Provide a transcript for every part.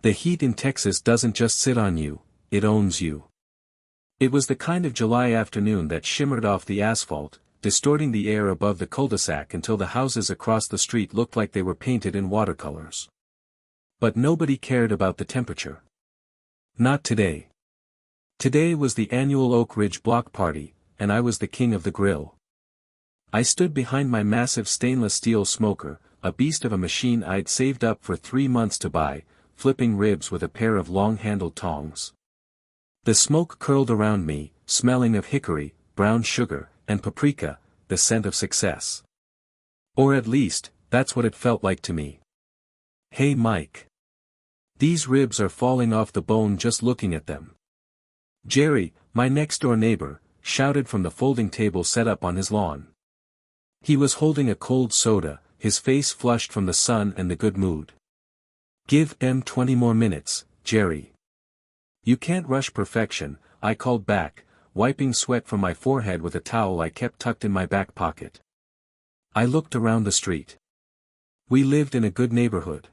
The heat in Texas doesn't just sit on you, it owns you. It was the kind of July afternoon that shimmered off the asphalt, distorting the air above the cul-de-sac until the houses across the street looked like they were painted in watercolors. But nobody cared about the temperature. Not today. Today was the annual Oak Ridge Block Party, and I was the king of the grill. I stood behind my massive stainless steel smoker, a beast of a machine I'd saved up for 3 months to buy, flipping ribs with a pair of long-handled tongs. The smoke curled around me, smelling of hickory, brown sugar, and paprika, the scent of success. Or at least, that's what it felt like to me. Hey Mike. These ribs are falling off the bone just looking at them. Jerry, my next-door neighbor, shouted from the folding table set up on his lawn. He was holding a cold soda, his face flushed from the sun and the good mood. Give them 20 more minutes, Jerry. You can't rush perfection, I called back, wiping sweat from my forehead with a towel I kept tucked in my back pocket. I looked around the street. We lived in a good neighborhood.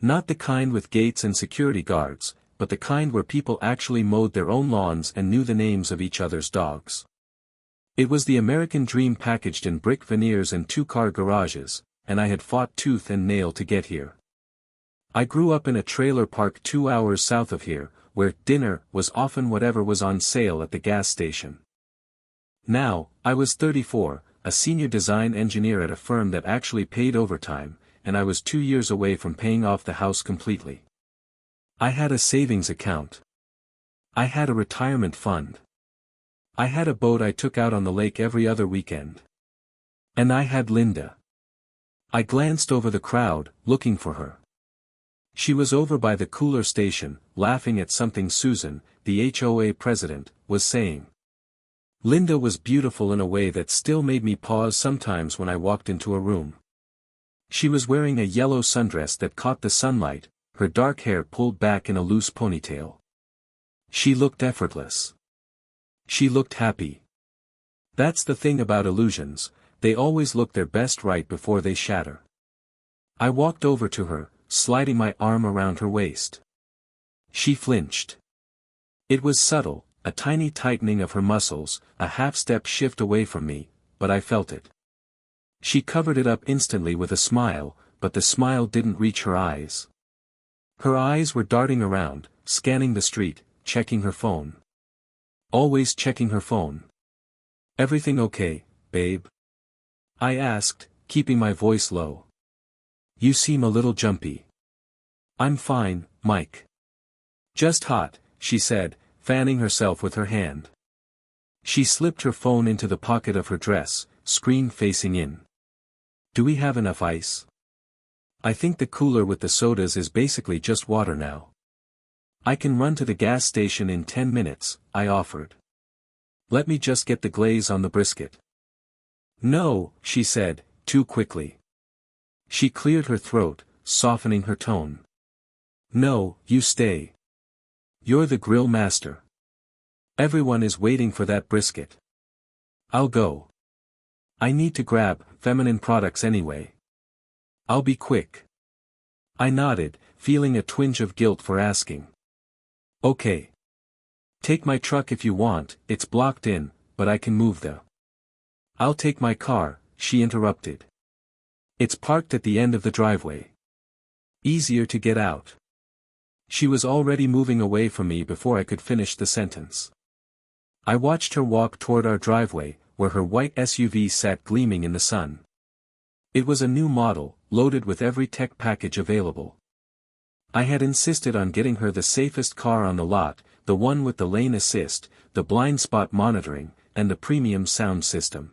Not the kind with gates and security guards, but the kind where people actually mowed their own lawns and knew the names of each other's dogs. It was the American dream packaged in brick veneers and 2-car garages, and I had fought tooth and nail to get here. I grew up in a trailer park 2 hours south of here, where dinner was often whatever was on sale at the gas station. Now, I was 34, a senior design engineer at a firm that actually paid overtime, and I was 2 years away from paying off the house completely. I had a savings account. I had a retirement fund. I had a boat I took out on the lake every other weekend. And I had Linda. I glanced over the crowd, looking for her. She was over by the cooler station, laughing at something Susan, the HOA president, was saying. Linda was beautiful in a way that still made me pause sometimes when I walked into a room. She was wearing a yellow sundress that caught the sunlight, her dark hair pulled back in a loose ponytail. She looked effortless. She looked happy. That's the thing about illusions, they always look their best right before they shatter. I walked over to her, sliding my arm around her waist. She flinched. It was subtle, a tiny tightening of her muscles, a half-step shift away from me, but I felt it. She covered it up instantly with a smile, but the smile didn't reach her eyes. Her eyes were darting around, scanning the street, checking her phone. Always checking her phone. Everything okay, babe? I asked, keeping my voice low. You seem a little jumpy. I'm fine, Mike. Just hot, she said, fanning herself with her hand. She slipped her phone into the pocket of her dress, screen facing in. Do we have enough ice? I think the cooler with the sodas is basically just water now. I can run to the gas station in 10 minutes, I offered. Let me just get the glaze on the brisket. No, she said, too quickly. She cleared her throat, softening her tone. No, you stay. You're the grill master. Everyone is waiting for that brisket. I'll go. I need to grab feminine products anyway. I'll be quick. I nodded, feeling a twinge of guilt for asking. Okay. Take my truck if you want, it's blocked in, but I can move the. I'll take my car, she interrupted. It's parked at the end of the driveway. Easier to get out. She was already moving away from me before I could finish the sentence. I watched her walk toward our driveway, where her white SUV sat gleaming in the sun. It was a new model, loaded with every tech package available. I had insisted on getting her the safest car on the lot, the one with the lane assist, the blind spot monitoring, and the premium sound system.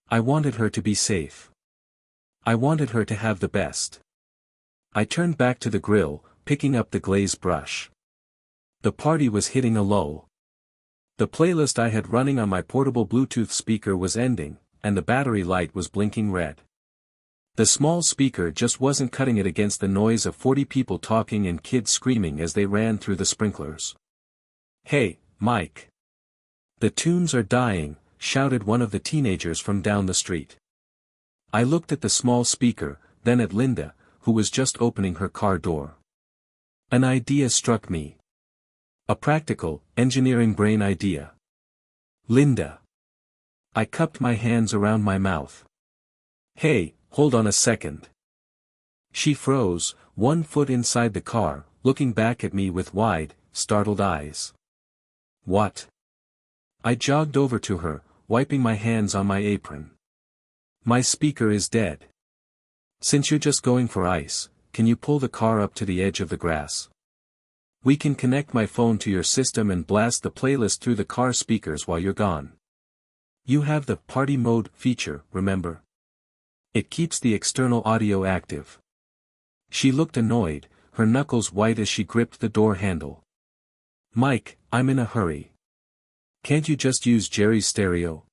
I wanted her to be safe. I wanted her to have the best. I turned back to the grill, picking up the glaze brush. The party was hitting a lull. The playlist I had running on my portable Bluetooth speaker was ending, and the battery light was blinking red. The small speaker just wasn't cutting it against the noise of 40 people talking and kids screaming as they ran through the sprinklers. Hey, Mike. The tunes are dying, shouted one of the teenagers from down the street. I looked at the small speaker, then at Linda, who was just opening her car door. An idea struck me. A practical, engineering brain idea. Linda. I cupped my hands around my mouth. Hey, hold on a second. She froze, 1 foot inside the car, looking back at me with wide, startled eyes. What? I jogged over to her, wiping my hands on my apron. My speaker is dead. Since you're just going for ice, can you pull the car up to the edge of the grass? We can connect my phone to your system and blast the playlist through the car speakers while you're gone. You have the party mode feature, remember? It keeps the external audio active. She looked annoyed, her knuckles white as she gripped the door handle. Mike, I'm in a hurry. Can't you just use Jerry's stereo?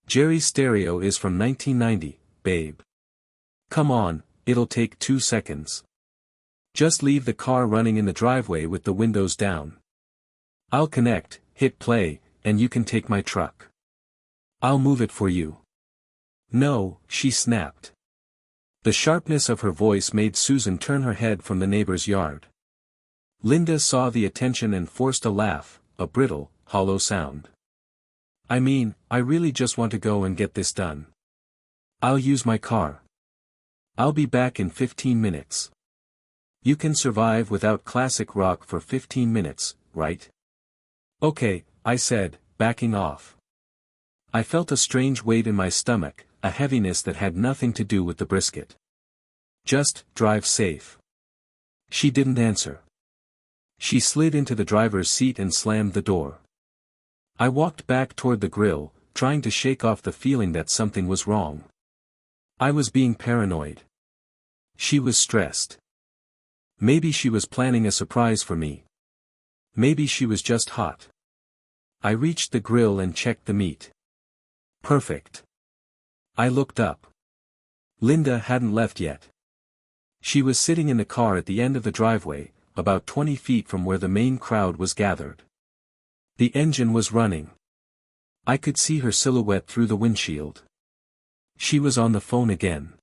Jerry's stereo is from 1990, babe. Come on, it'll take 2 seconds. Just leave the car running in the driveway with the windows down. I'll connect, hit play, and you can take my truck. I'll move it for you. No, she snapped. The sharpness of her voice made Susan turn her head from the neighbor's yard. Linda saw the attention and forced a laugh, a brittle, hollow sound. I mean, I really just want to go and get this done. I'll use my car. I'll be back in 15 minutes. You can survive without classic rock for 15 minutes, right? Okay, I said, backing off. I felt a strange weight in my stomach, a heaviness that had nothing to do with the brisket. Just, drive safe. She didn't answer. She slid into the driver's seat and slammed the door. I walked back toward the grill, trying to shake off the feeling that something was wrong. I was being paranoid. She was stressed. Maybe she was planning a surprise for me. Maybe she was just hot. I reached the grill and checked the meat. Perfect. I looked up. Linda hadn't left yet. She was sitting in the car at the end of the driveway, about 20 feet from where the main crowd was gathered. The engine was running. I could see her silhouette through the windshield. She was on the phone again.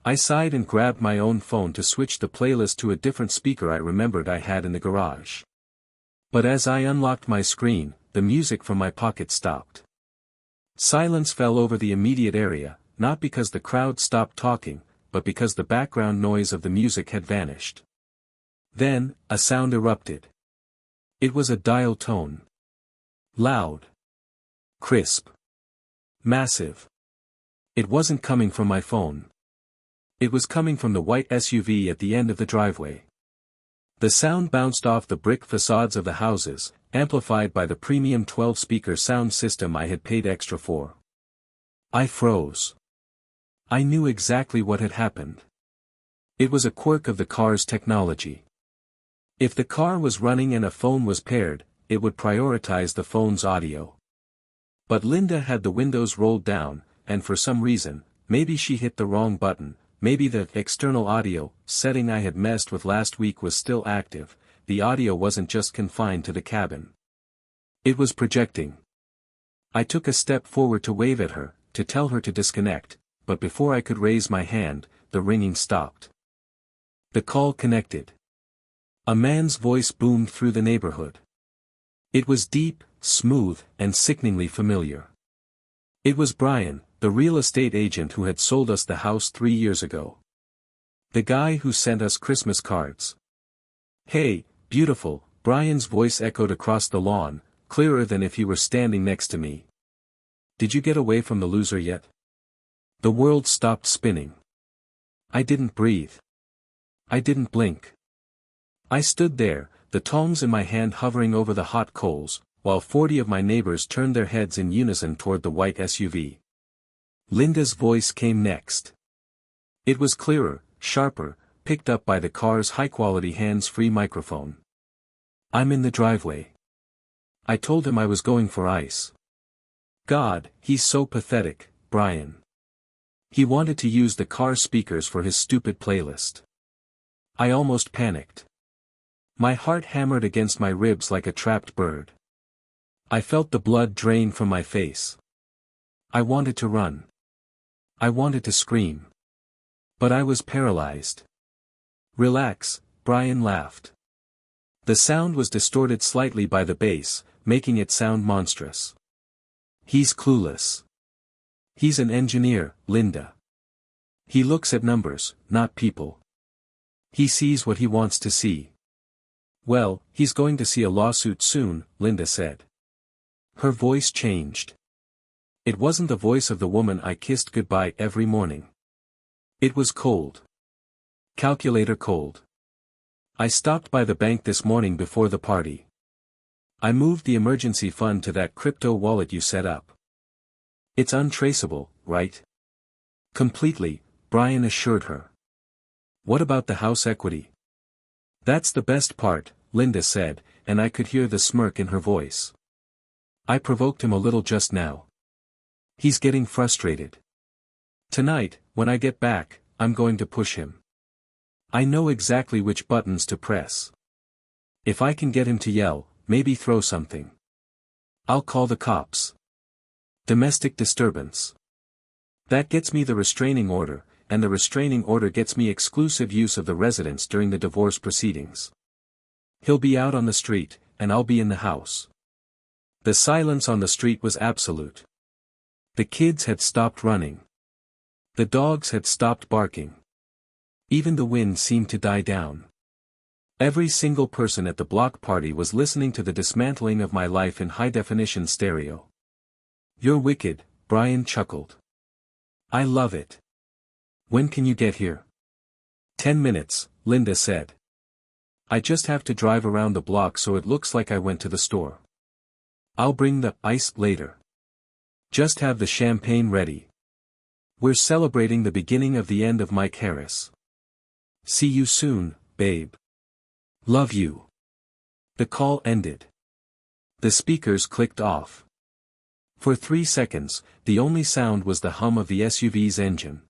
I sighed and grabbed my own phone to switch the playlist to a different speaker I remembered I had in the garage. But as I unlocked my screen, the music from my pocket stopped. Silence fell over the immediate area, not because the crowd stopped talking, but because the background noise of the music had vanished. Then, a sound erupted. It was a dial tone. Loud. Crisp. Massive. It wasn't coming from my phone. It was coming from the white SUV at the end of the driveway. The sound bounced off the brick facades of the houses, amplified by the premium 12-speaker sound system I had paid extra for. I froze. I knew exactly what had happened. It was a quirk of the car's technology. If the car was running and a phone was paired, it would prioritize the phone's audio. But Linda had the windows rolled down, and for some reason, maybe she hit the wrong button, maybe the external audio setting I had messed with last week was still active, the audio wasn't just confined to the cabin. It was projecting. I took a step forward to wave at her, to tell her to disconnect, but before I could raise my hand, the ringing stopped. The call connected. A man's voice boomed through the neighborhood. It was deep, smooth, and sickeningly familiar. It was Brian, the real estate agent who had sold us the house 3 years ago. The guy who sent us Christmas cards. Hey, beautiful, Brian's voice echoed across the lawn, clearer than if he were standing next to me. Did you get away from the loser yet? The world stopped spinning. I didn't breathe. I didn't blink. I stood there, the tongs in my hand hovering over the hot coals, while 40 of my neighbors turned their heads in unison toward the white SUV. Linda's voice came next. It was clearer, sharper, picked up by the car's high-quality hands-free microphone. I'm in the driveway. I told him I was going for ice. God, he's so pathetic, Brian. He wanted to use the car speakers for his stupid playlist. I almost panicked. My heart hammered against my ribs like a trapped bird. I felt the blood drain from my face. I wanted to run. I wanted to scream. But I was paralyzed. Relax, Brian laughed. The sound was distorted slightly by the bass, making it sound monstrous. He's clueless. He's an engineer, Linda. He looks at numbers, not people. He sees what he wants to see. Well, he's going to see a lawsuit soon, Linda said. Her voice changed. It wasn't the voice of the woman I kissed goodbye every morning. It was cold. Calculator cold. I stopped by the bank this morning before the party. I moved the emergency fund to that crypto wallet you set up. It's untraceable, right? Completely, Brian assured her. What about the house equity? That's the best part, Linda said, and I could hear the smirk in her voice. I provoked him a little just now. He's getting frustrated. Tonight, when I get back, I'm going to push him. I know exactly which buttons to press. If I can get him to yell, maybe throw something. I'll call the cops. Domestic disturbance. That gets me the restraining order, and the restraining order gets me exclusive use of the residence during the divorce proceedings. He'll be out on the street, and I'll be in the house. The silence on the street was absolute. The kids had stopped running. The dogs had stopped barking. Even the wind seemed to die down. Every single person at the block party was listening to the dismantling of my life in high-definition stereo. You're wicked, Brian chuckled. I love it. When can you get here? 10 minutes, Linda said. I just have to drive around the block so it looks like I went to the store. I'll bring the ice later. Just have the champagne ready. We're celebrating the beginning of the end of Mike Harris. See you soon, babe. Love you. The call ended. The speakers clicked off. For 3 seconds, the only sound was the hum of the SUV's engine.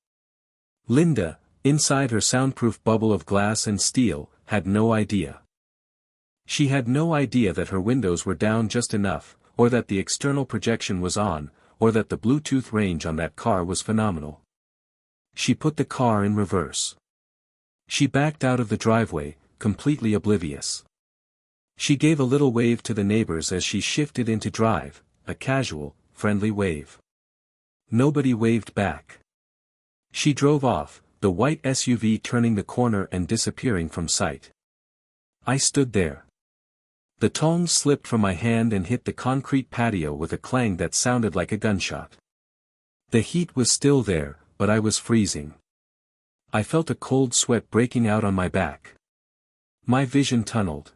Linda, inside her soundproof bubble of glass and steel, had no idea. She had no idea that her windows were down just enough, or that the external projection was on, or that the Bluetooth range on that car was phenomenal. She put the car in reverse. She backed out of the driveway, completely oblivious. She gave a little wave to the neighbors as she shifted into drive, a casual, friendly wave. Nobody waved back. She drove off, the white SUV turning the corner and disappearing from sight. I stood there. The tongs slipped from my hand and hit the concrete patio with a clang that sounded like a gunshot. The heat was still there, but I was freezing. I felt a cold sweat breaking out on my back. My vision tunneled.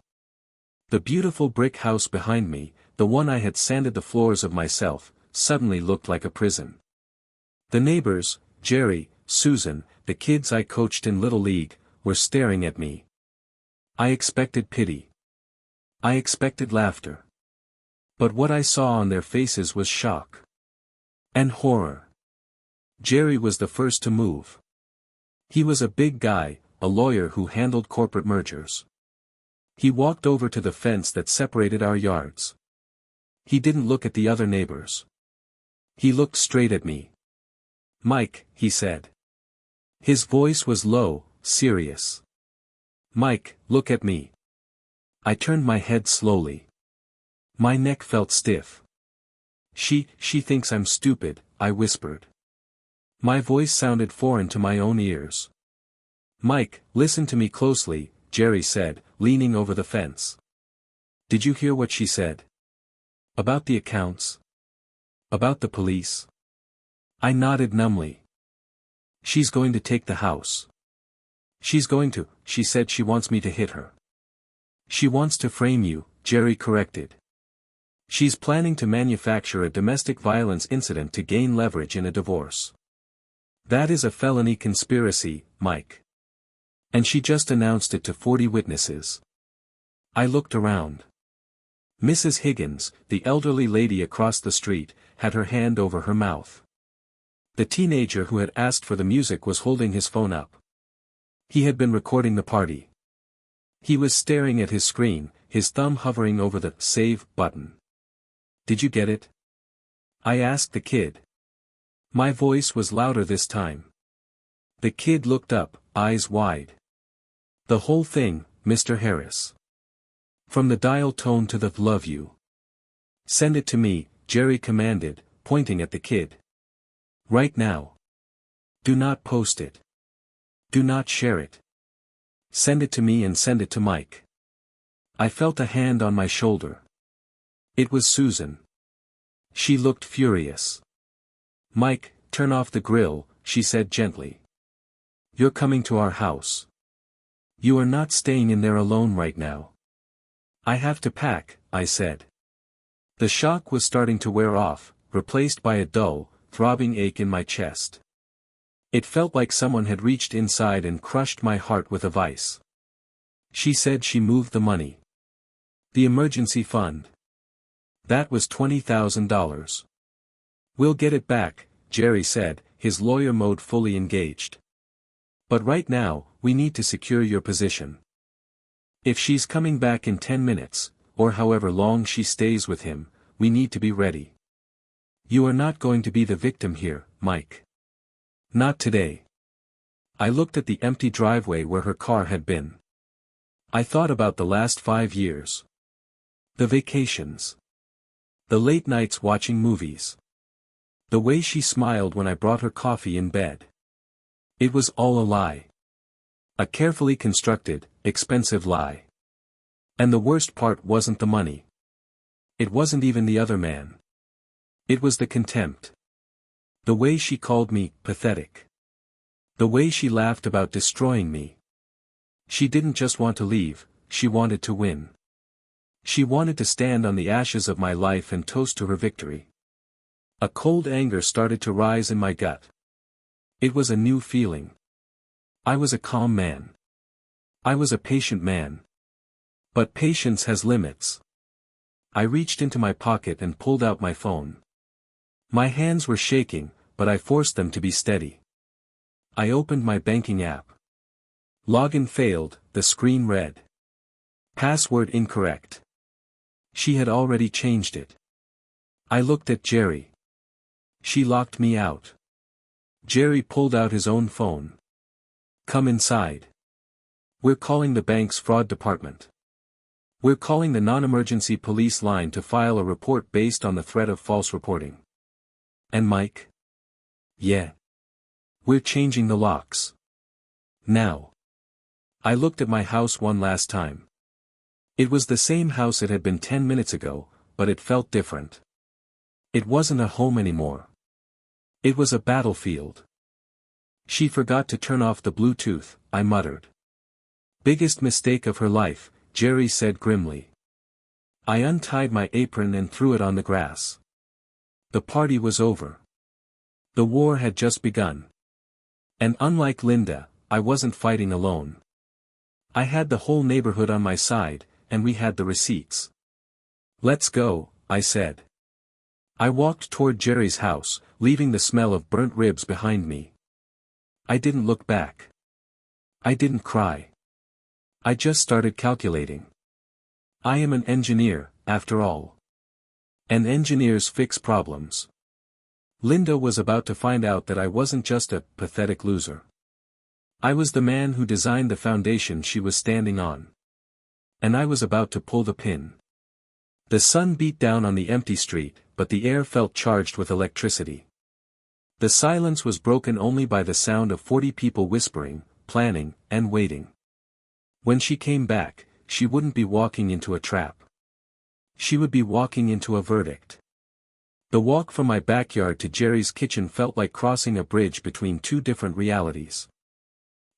The beautiful brick house behind me, the one I had sanded the floors of myself, suddenly looked like a prison. The neighbors, Jerry, Susan, the kids I coached in Little League, were staring at me. I expected pity. I expected laughter. But what I saw on their faces was shock. And horror. Jerry was the first to move. He was a big guy, a lawyer who handled corporate mergers. He walked over to the fence that separated our yards. He didn't look at the other neighbors. He looked straight at me. Mike, he said. His voice was low, serious. Mike, look at me. I turned my head slowly. My neck felt stiff. She thinks I'm stupid, I whispered. My voice sounded foreign to my own ears. Mike, listen to me closely, Jerry said, leaning over the fence. Did you hear what she said? About the accounts? About the police? I nodded numbly. She's going to take the house. She's going to, she said she wants me to hit her. She wants to frame you, Jerry corrected. She's planning to manufacture a domestic violence incident to gain leverage in a divorce. That is a felony conspiracy, Mike. And she just announced it to 40 witnesses. I looked around. Mrs. Higgins, the elderly lady across the street, had her hand over her mouth. The teenager who had asked for the music was holding his phone up. He had been recording the party. He was staring at his screen, his thumb hovering over the save button. Did you get it? I asked the kid. My voice was louder this time. The kid looked up, eyes wide. The whole thing, Mr. Harris. From the dial tone to the love you. Send it to me, Jerry commanded, pointing at the kid. Right now. Do not post it. Do not share it. Send it to me and send it to Mike. I felt a hand on my shoulder. It was Susan. She looked furious. Mike, turn off the grill, she said gently. You're coming to our house. You are not staying in there alone right now. I have to pack, I said. The shock was starting to wear off, replaced by a dull, throbbing ache in my chest. It felt like someone had reached inside and crushed my heart with a vice. She said she moved the money. The emergency fund. That was $20,000. We'll get it back, Jerry said, his lawyer mode fully engaged. But right now, we need to secure your position. If she's coming back in 10 minutes, or however long she stays with him, we need to be ready. You are not going to be the victim here, Mike. Not today. I looked at the empty driveway where her car had been. I thought about the last 5 years. The vacations. The late nights watching movies. The way she smiled when I brought her coffee in bed. It was all a lie. A carefully constructed, expensive lie. And the worst part wasn't the money. It wasn't even the other man. It was the contempt. The way she called me pathetic. The way she laughed about destroying me. She didn't just want to leave, she wanted to win. She wanted to stand on the ashes of my life and toast to her victory. A cold anger started to rise in my gut. It was a new feeling. I was a calm man. I was a patient man. But patience has limits. I reached into my pocket and pulled out my phone. My hands were shaking, but I forced them to be steady. I opened my banking app. Login failed, the screen read. Password incorrect. She had already changed it. I looked at Jerry. She locked me out. Jerry pulled out his own phone. Come inside. We're calling the bank's fraud department. We're calling the non-emergency police line to file a report based on the threat of false reporting. And Mike? Yeah. We're changing the locks. Now. I looked at my house one last time. It was the same house it had been 10 minutes ago, but it felt different. It wasn't a home anymore. It was a battlefield. She forgot to turn off the Bluetooth, I muttered. Biggest mistake of her life, Jerry said grimly. I untied my apron and threw it on the grass. The party was over. The war had just begun. And unlike Linda, I wasn't fighting alone. I had the whole neighborhood on my side, and we had the receipts. Let's go, I said. I walked toward Jerry's house, leaving the smell of burnt ribs behind me. I didn't look back. I didn't cry. I just started calculating. I am an engineer, after all. And engineers fix problems. Linda was about to find out that I wasn't just a pathetic loser. I was the man who designed the foundation she was standing on. And I was about to pull the pin. The sun beat down on the empty street, but the air felt charged with electricity. The silence was broken only by the sound of 40 people whispering, planning, and waiting. When she came back, she wouldn't be walking into a trap. She would be walking into a verdict. The walk from my backyard to Jerry's kitchen felt like crossing a bridge between two different realities.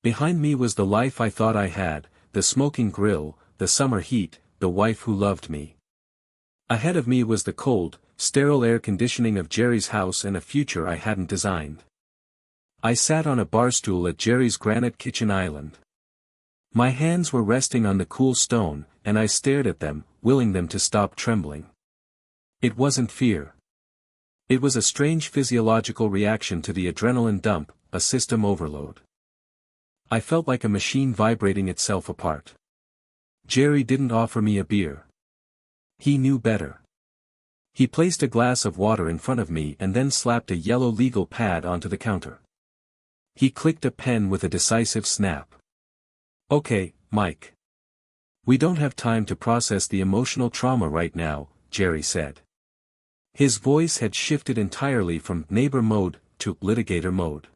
Behind me was the life I thought I had, the smoking grill, the summer heat, the wife who loved me. Ahead of me was the cold, sterile air conditioning of Jerry's house and a future I hadn't designed. I sat on a bar stool at Jerry's granite kitchen island. My hands were resting on the cool stone, and I stared at them, willing them to stop trembling. It wasn't fear. It was a strange physiological reaction to the adrenaline dump, a system overload. I felt like a machine vibrating itself apart. Jerry didn't offer me a beer. He knew better. He placed a glass of water in front of me and then slapped a yellow legal pad onto the counter. He clicked a pen with a decisive snap. Okay, Mike. We don't have time to process the emotional trauma right now, Jerry said. His voice had shifted entirely from neighbor mode to litigator mode.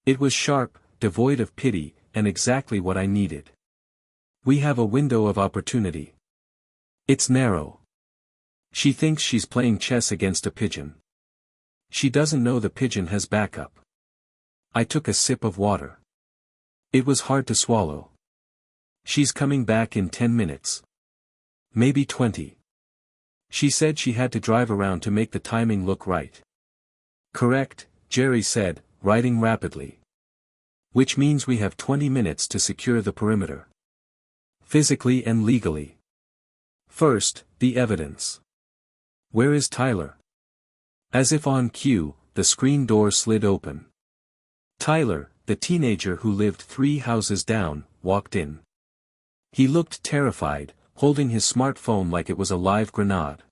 It was sharp, devoid of pity, and exactly what I needed. We have a window of opportunity. It's narrow. She thinks she's playing chess against a pigeon. She doesn't know the pigeon has backup. I took a sip of water. It was hard to swallow. She's coming back in 10 minutes. Maybe 20. She said she had to drive around to make the timing look right. Correct, Jerry said, writing rapidly. Which means we have 20 minutes to secure the perimeter. Physically and legally. First, the evidence. Where is Tyler? As if on cue, the screen door slid open. Tyler, the teenager who lived 3 houses down, walked in. He looked terrified, holding his smartphone like it was a live grenade.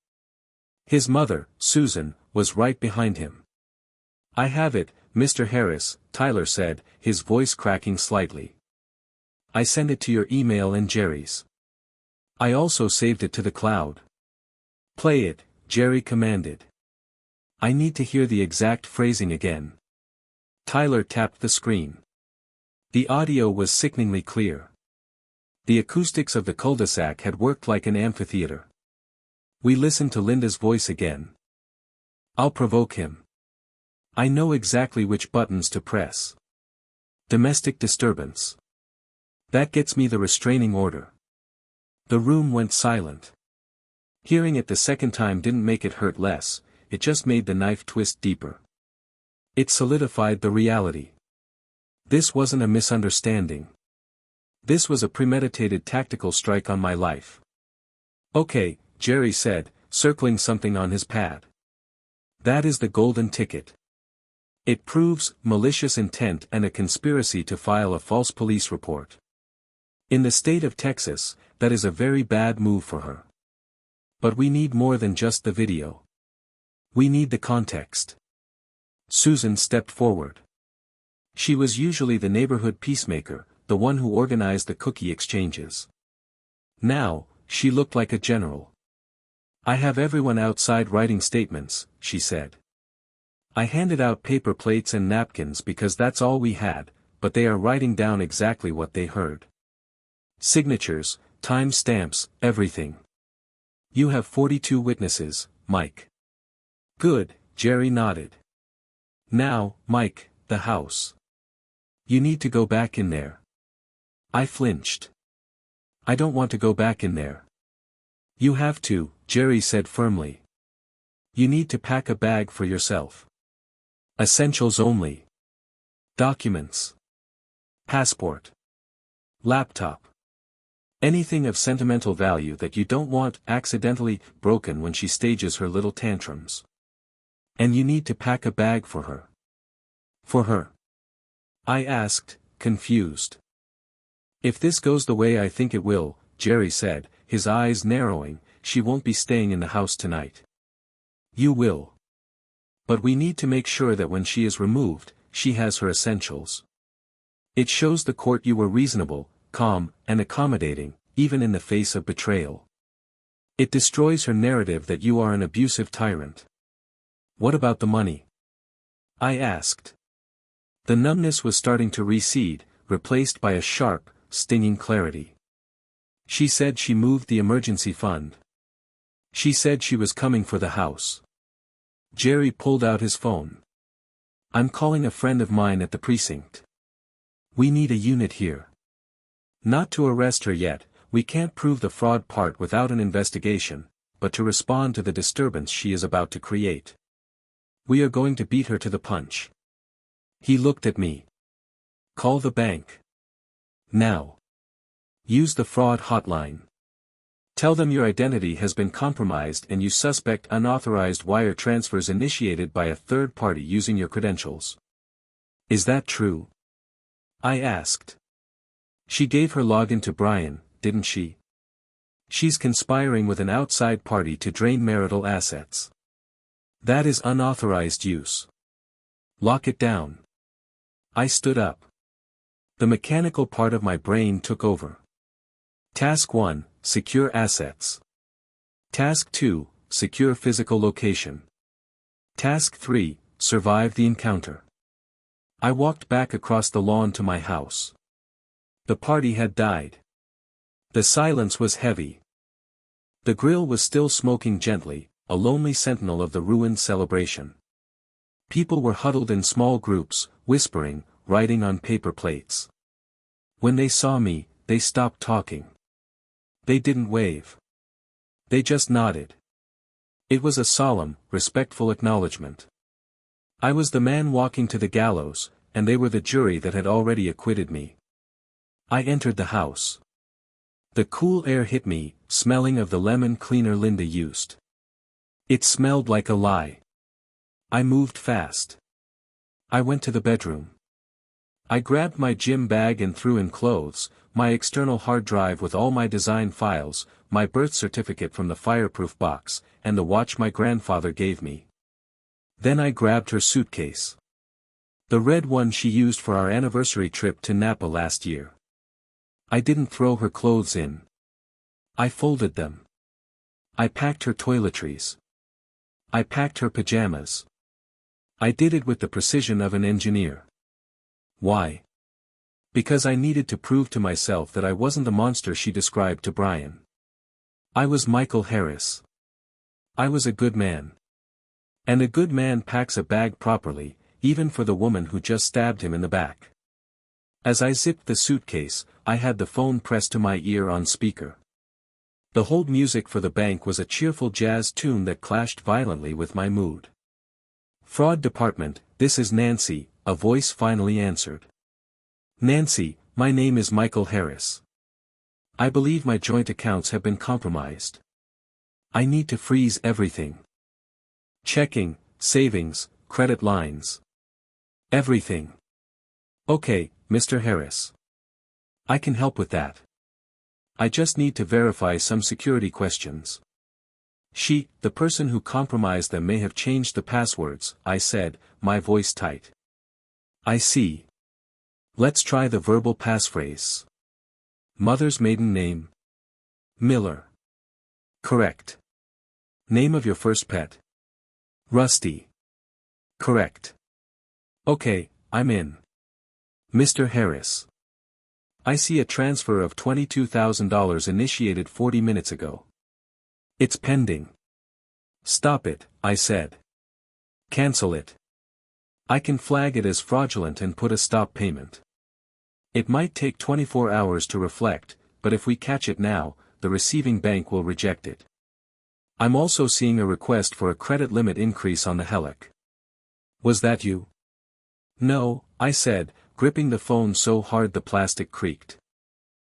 His mother, Susan, was right behind him. I have it, Mr. Harris, Tyler said, his voice cracking slightly. I sent it to your email and Jerry's. I also saved it to the cloud. Play it, Jerry commanded. I need to hear the exact phrasing again. Tyler tapped the screen. The audio was sickeningly clear. The acoustics of the cul-de-sac had worked like an amphitheater. We listened to Linda's voice again. I'll provoke him. I know exactly which buttons to press. Domestic disturbance. That gets me the restraining order. The room went silent. Hearing it the second time didn't make it hurt less, it just made the knife twist deeper. It solidified the reality. This wasn't a misunderstanding. This was a premeditated tactical strike on my life. Okay, Jerry said, circling something on his pad. That is the golden ticket. It proves malicious intent and a conspiracy to file a false police report. In the state of Texas, that is a very bad move for her. But we need more than just the video. We need the context. Susan stepped forward. She was usually the neighborhood peacemaker, the one who organized the cookie exchanges. Now, she looked like a general. I have everyone outside writing statements, she said. I handed out paper plates and napkins because that's all we had, but they are writing down exactly what they heard. Signatures, time stamps, everything. You have 42 witnesses, Mike. Good, Jerry nodded. Now, Mike, the house. You need to go back in there. I flinched. I don't want to go back in there. You have to, Jerry said firmly. You need to pack a bag for yourself. Essentials only. Documents. Passport. Laptop. Anything of sentimental value that you don't want accidentally broken when she stages her little tantrums. And you need to pack a bag for her. For her? I asked, confused. If this goes the way I think it will, Jerry said, his eyes narrowing, she won't be staying in the house tonight. You will. But we need to make sure that when she is removed, she has her essentials. It shows the court you were reasonable, calm, and accommodating, even in the face of betrayal. It destroys her narrative that you are an abusive tyrant. What about the money? I asked. The numbness was starting to recede, replaced by a sharp, stinging clarity. She said she moved the emergency fund. She said she was coming for the house. Jerry pulled out his phone. I'm calling a friend of mine at the precinct. We need a unit here. Not to arrest her yet, we can't prove the fraud part without an investigation, but to respond to the disturbance she is about to create. We are going to beat her to the punch. He looked at me. Call the bank. Now. Use the fraud hotline. Tell them your identity has been compromised and you suspect unauthorized wire transfers initiated by a third party using your credentials. Is that true? I asked. She gave her login to Brian, didn't she? She's conspiring with an outside party to drain marital assets. That is unauthorized use. Lock it down. I stood up. The mechanical part of my brain took over. Task 1, secure assets. Task 2, secure physical location. Task 3, survive the encounter. I walked back across the lawn to my house. The party had died. The silence was heavy. The grill was still smoking gently, a lonely sentinel of the ruined celebration. People were huddled in small groups, whispering, writing on paper plates. When they saw me, they stopped talking. They didn't wave. They just nodded. It was a solemn, respectful acknowledgement. I was the man walking to the gallows, and they were the jury that had already acquitted me. I entered the house. The cool air hit me, smelling of the lemon cleaner Linda used. It smelled like a lie. I moved fast. I went to the bedroom. I grabbed my gym bag and threw in clothes, my external hard drive with all my design files, my birth certificate from the fireproof box, and the watch my grandfather gave me. Then I grabbed her suitcase. The red one she used for our anniversary trip to Napa last year. I didn't throw her clothes in. I folded them. I packed her toiletries. I packed her pajamas. I did it with the precision of an engineer. Why? Because I needed to prove to myself that I wasn't the monster she described to Brian. I was Michael Harris. I was a good man. And a good man packs a bag properly, even for the woman who just stabbed him in the back. As I zipped the suitcase, I had the phone pressed to my ear on speaker. The hold music for the bank was a cheerful jazz tune that clashed violently with my mood. Fraud Department, this is Nancy, a voice finally answered. Nancy, my name is Michael Harris. I believe my joint accounts have been compromised. I need to freeze everything. Checking, savings, credit lines. Everything. Okay, Mr. Harris. I can help with that. I just need to verify some security questions. The person who compromised them may have changed the passwords, I said, my voice tight. I see. Let's try the verbal passphrase. Mother's maiden name? Miller. Correct. Name of your first pet? Rusty. Correct. Okay, I'm in. Mr. Harris. I see a transfer of $22,000 initiated 40 minutes ago. It's pending. Stop it, I said. Cancel it. I can flag it as fraudulent and put a stop payment. It might take 24 hours to reflect, but if we catch it now, the receiving bank will reject it. I'm also seeing a request for a credit limit increase on the HELOC. Was that you? No, I said, gripping the phone so hard the plastic creaked.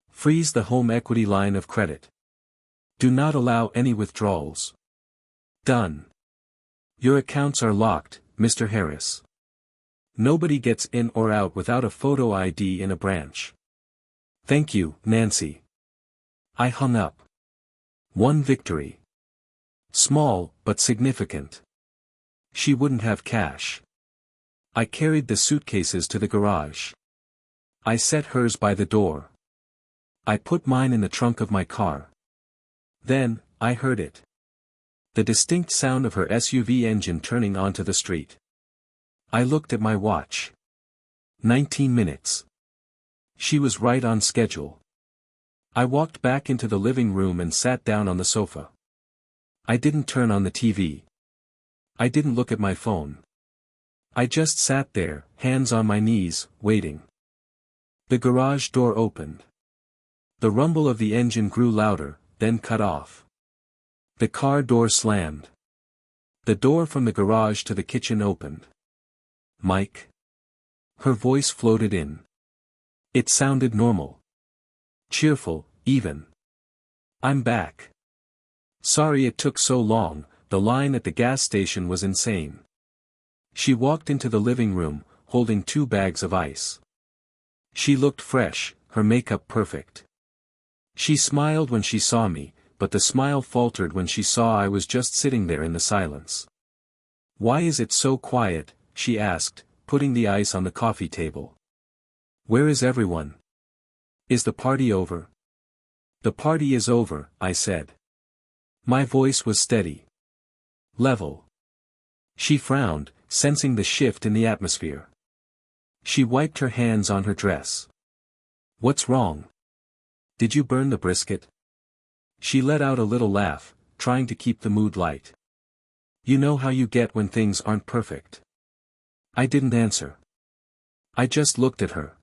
Freeze the home equity line of credit. Do not allow any withdrawals. Done. Your accounts are locked, Mr. Harris. Nobody gets in or out without a photo ID in a branch. Thank you, Nancy. I hung up. One victory. Small, but significant. She wouldn't have cash. I carried the suitcases to the garage. I set hers by the door. I put mine in the trunk of my car. Then, I heard it. The distinct sound of her SUV engine turning onto the street. I looked at my watch. 19 minutes. She was right on schedule. I walked back into the living room and sat down on the sofa. I didn't turn on the TV. I didn't look at my phone. I just sat there, hands on my knees, waiting. The garage door opened. The rumble of the engine grew louder, then cut off. The car door slammed. The door from the garage to the kitchen opened. Mike? Her voice floated in. It sounded normal. Cheerful, even. I'm back. Sorry it took so long, the line at the gas station was insane. She walked into the living room, holding 2 bags of ice. She looked fresh, her makeup perfect. She smiled when she saw me, but the smile faltered when she saw I was just sitting there in the silence. Why is it so quiet? She asked, putting the ice on the coffee table. Where is everyone? Is the party over? The party is over, I said. My voice was steady. Level. She frowned, sensing the shift in the atmosphere. She wiped her hands on her dress. What's wrong? Did you burn the brisket? She let out a little laugh, trying to keep the mood light. You know how you get when things aren't perfect. I didn't answer. I just looked at her.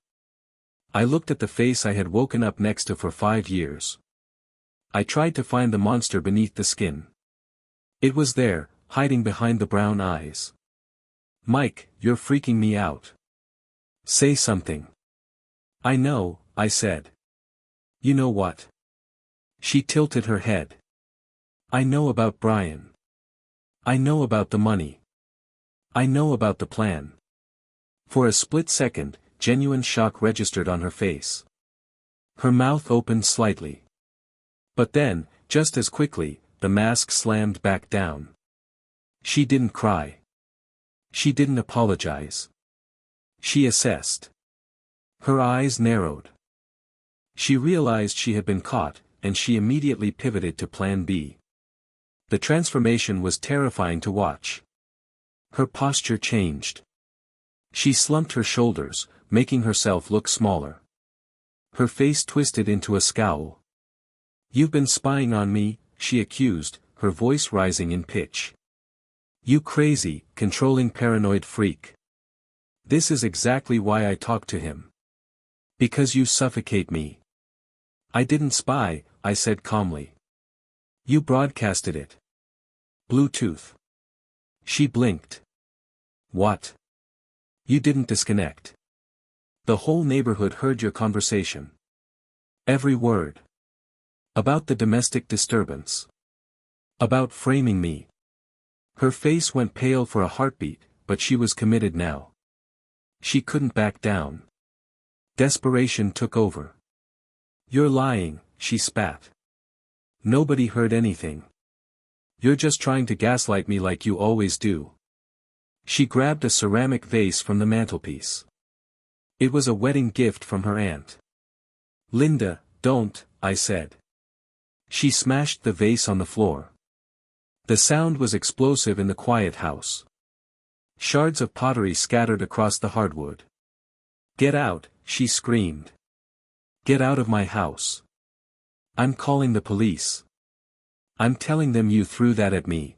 I looked at the face I had woken up next to for 5 years. I tried to find the monster beneath the skin. It was there, hiding behind the brown eyes. Mike, you're freaking me out. Say something. I know, I said. You know what? She tilted her head. I know about Brian. I know about the money. I know about the plan. For a split second, genuine shock registered on her face. Her mouth opened slightly. But then, just as quickly, the mask slammed back down. She didn't cry. She didn't apologize. She assessed. Her eyes narrowed. She realized she had been caught, and she immediately pivoted to Plan B. The transformation was terrifying to watch. Her posture changed. She slumped her shoulders, making herself look smaller. Her face twisted into a scowl. You've been spying on me, she accused, her voice rising in pitch. You crazy, controlling paranoid freak. This is exactly why I talk to him. Because you suffocate me. I didn't spy, I said calmly. You broadcasted it. Bluetooth. She blinked. What? You didn't disconnect. The whole neighborhood heard your conversation. Every word. About the domestic disturbance. About framing me. Her face went pale for a heartbeat, but she was committed now. She couldn't back down. Desperation took over. You're lying, she spat. Nobody heard anything. You're just trying to gaslight me like you always do. She grabbed a ceramic vase from the mantelpiece. It was a wedding gift from her aunt. Linda, don't, I said. She smashed the vase on the floor. The sound was explosive in the quiet house. Shards of pottery scattered across the hardwood. Get out, she screamed. Get out of my house. I'm calling the police. I'm telling them you threw that at me.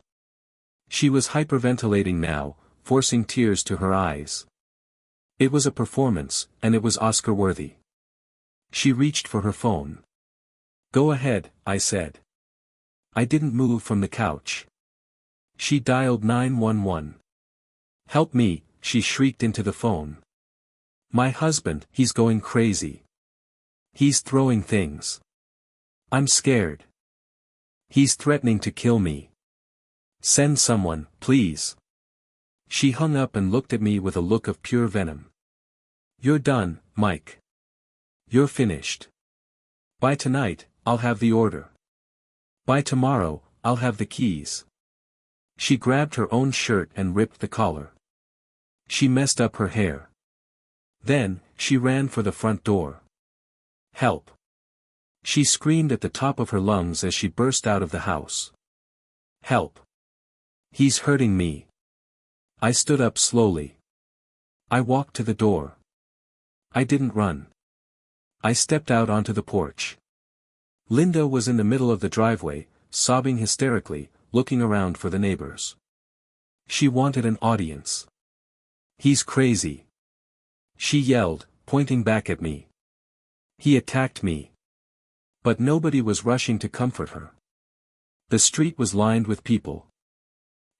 She was hyperventilating now, forcing tears to her eyes. It was a performance, and it was Oscar-worthy. She reached for her phone. Go ahead, I said. I didn't move from the couch. She dialed 911. Help me, she shrieked into the phone. My husband, he's going crazy. He's throwing things. I'm scared. He's threatening to kill me. Send someone, please. She hung up and looked at me with a look of pure venom. You're done, Mike. You're finished. By tonight, I'll have the order. By tomorrow, I'll have the keys. She grabbed her own shirt and ripped the collar. She messed up her hair. Then, she ran for the front door. Help. She screamed at the top of her lungs as she burst out of the house. Help. He's hurting me. I stood up slowly. I walked to the door. I didn't run. I stepped out onto the porch. Linda was in the middle of the driveway, sobbing hysterically, looking around for the neighbors. She wanted an audience. He's crazy. She yelled, pointing back at me. He attacked me. But nobody was rushing to comfort her. The street was lined with people.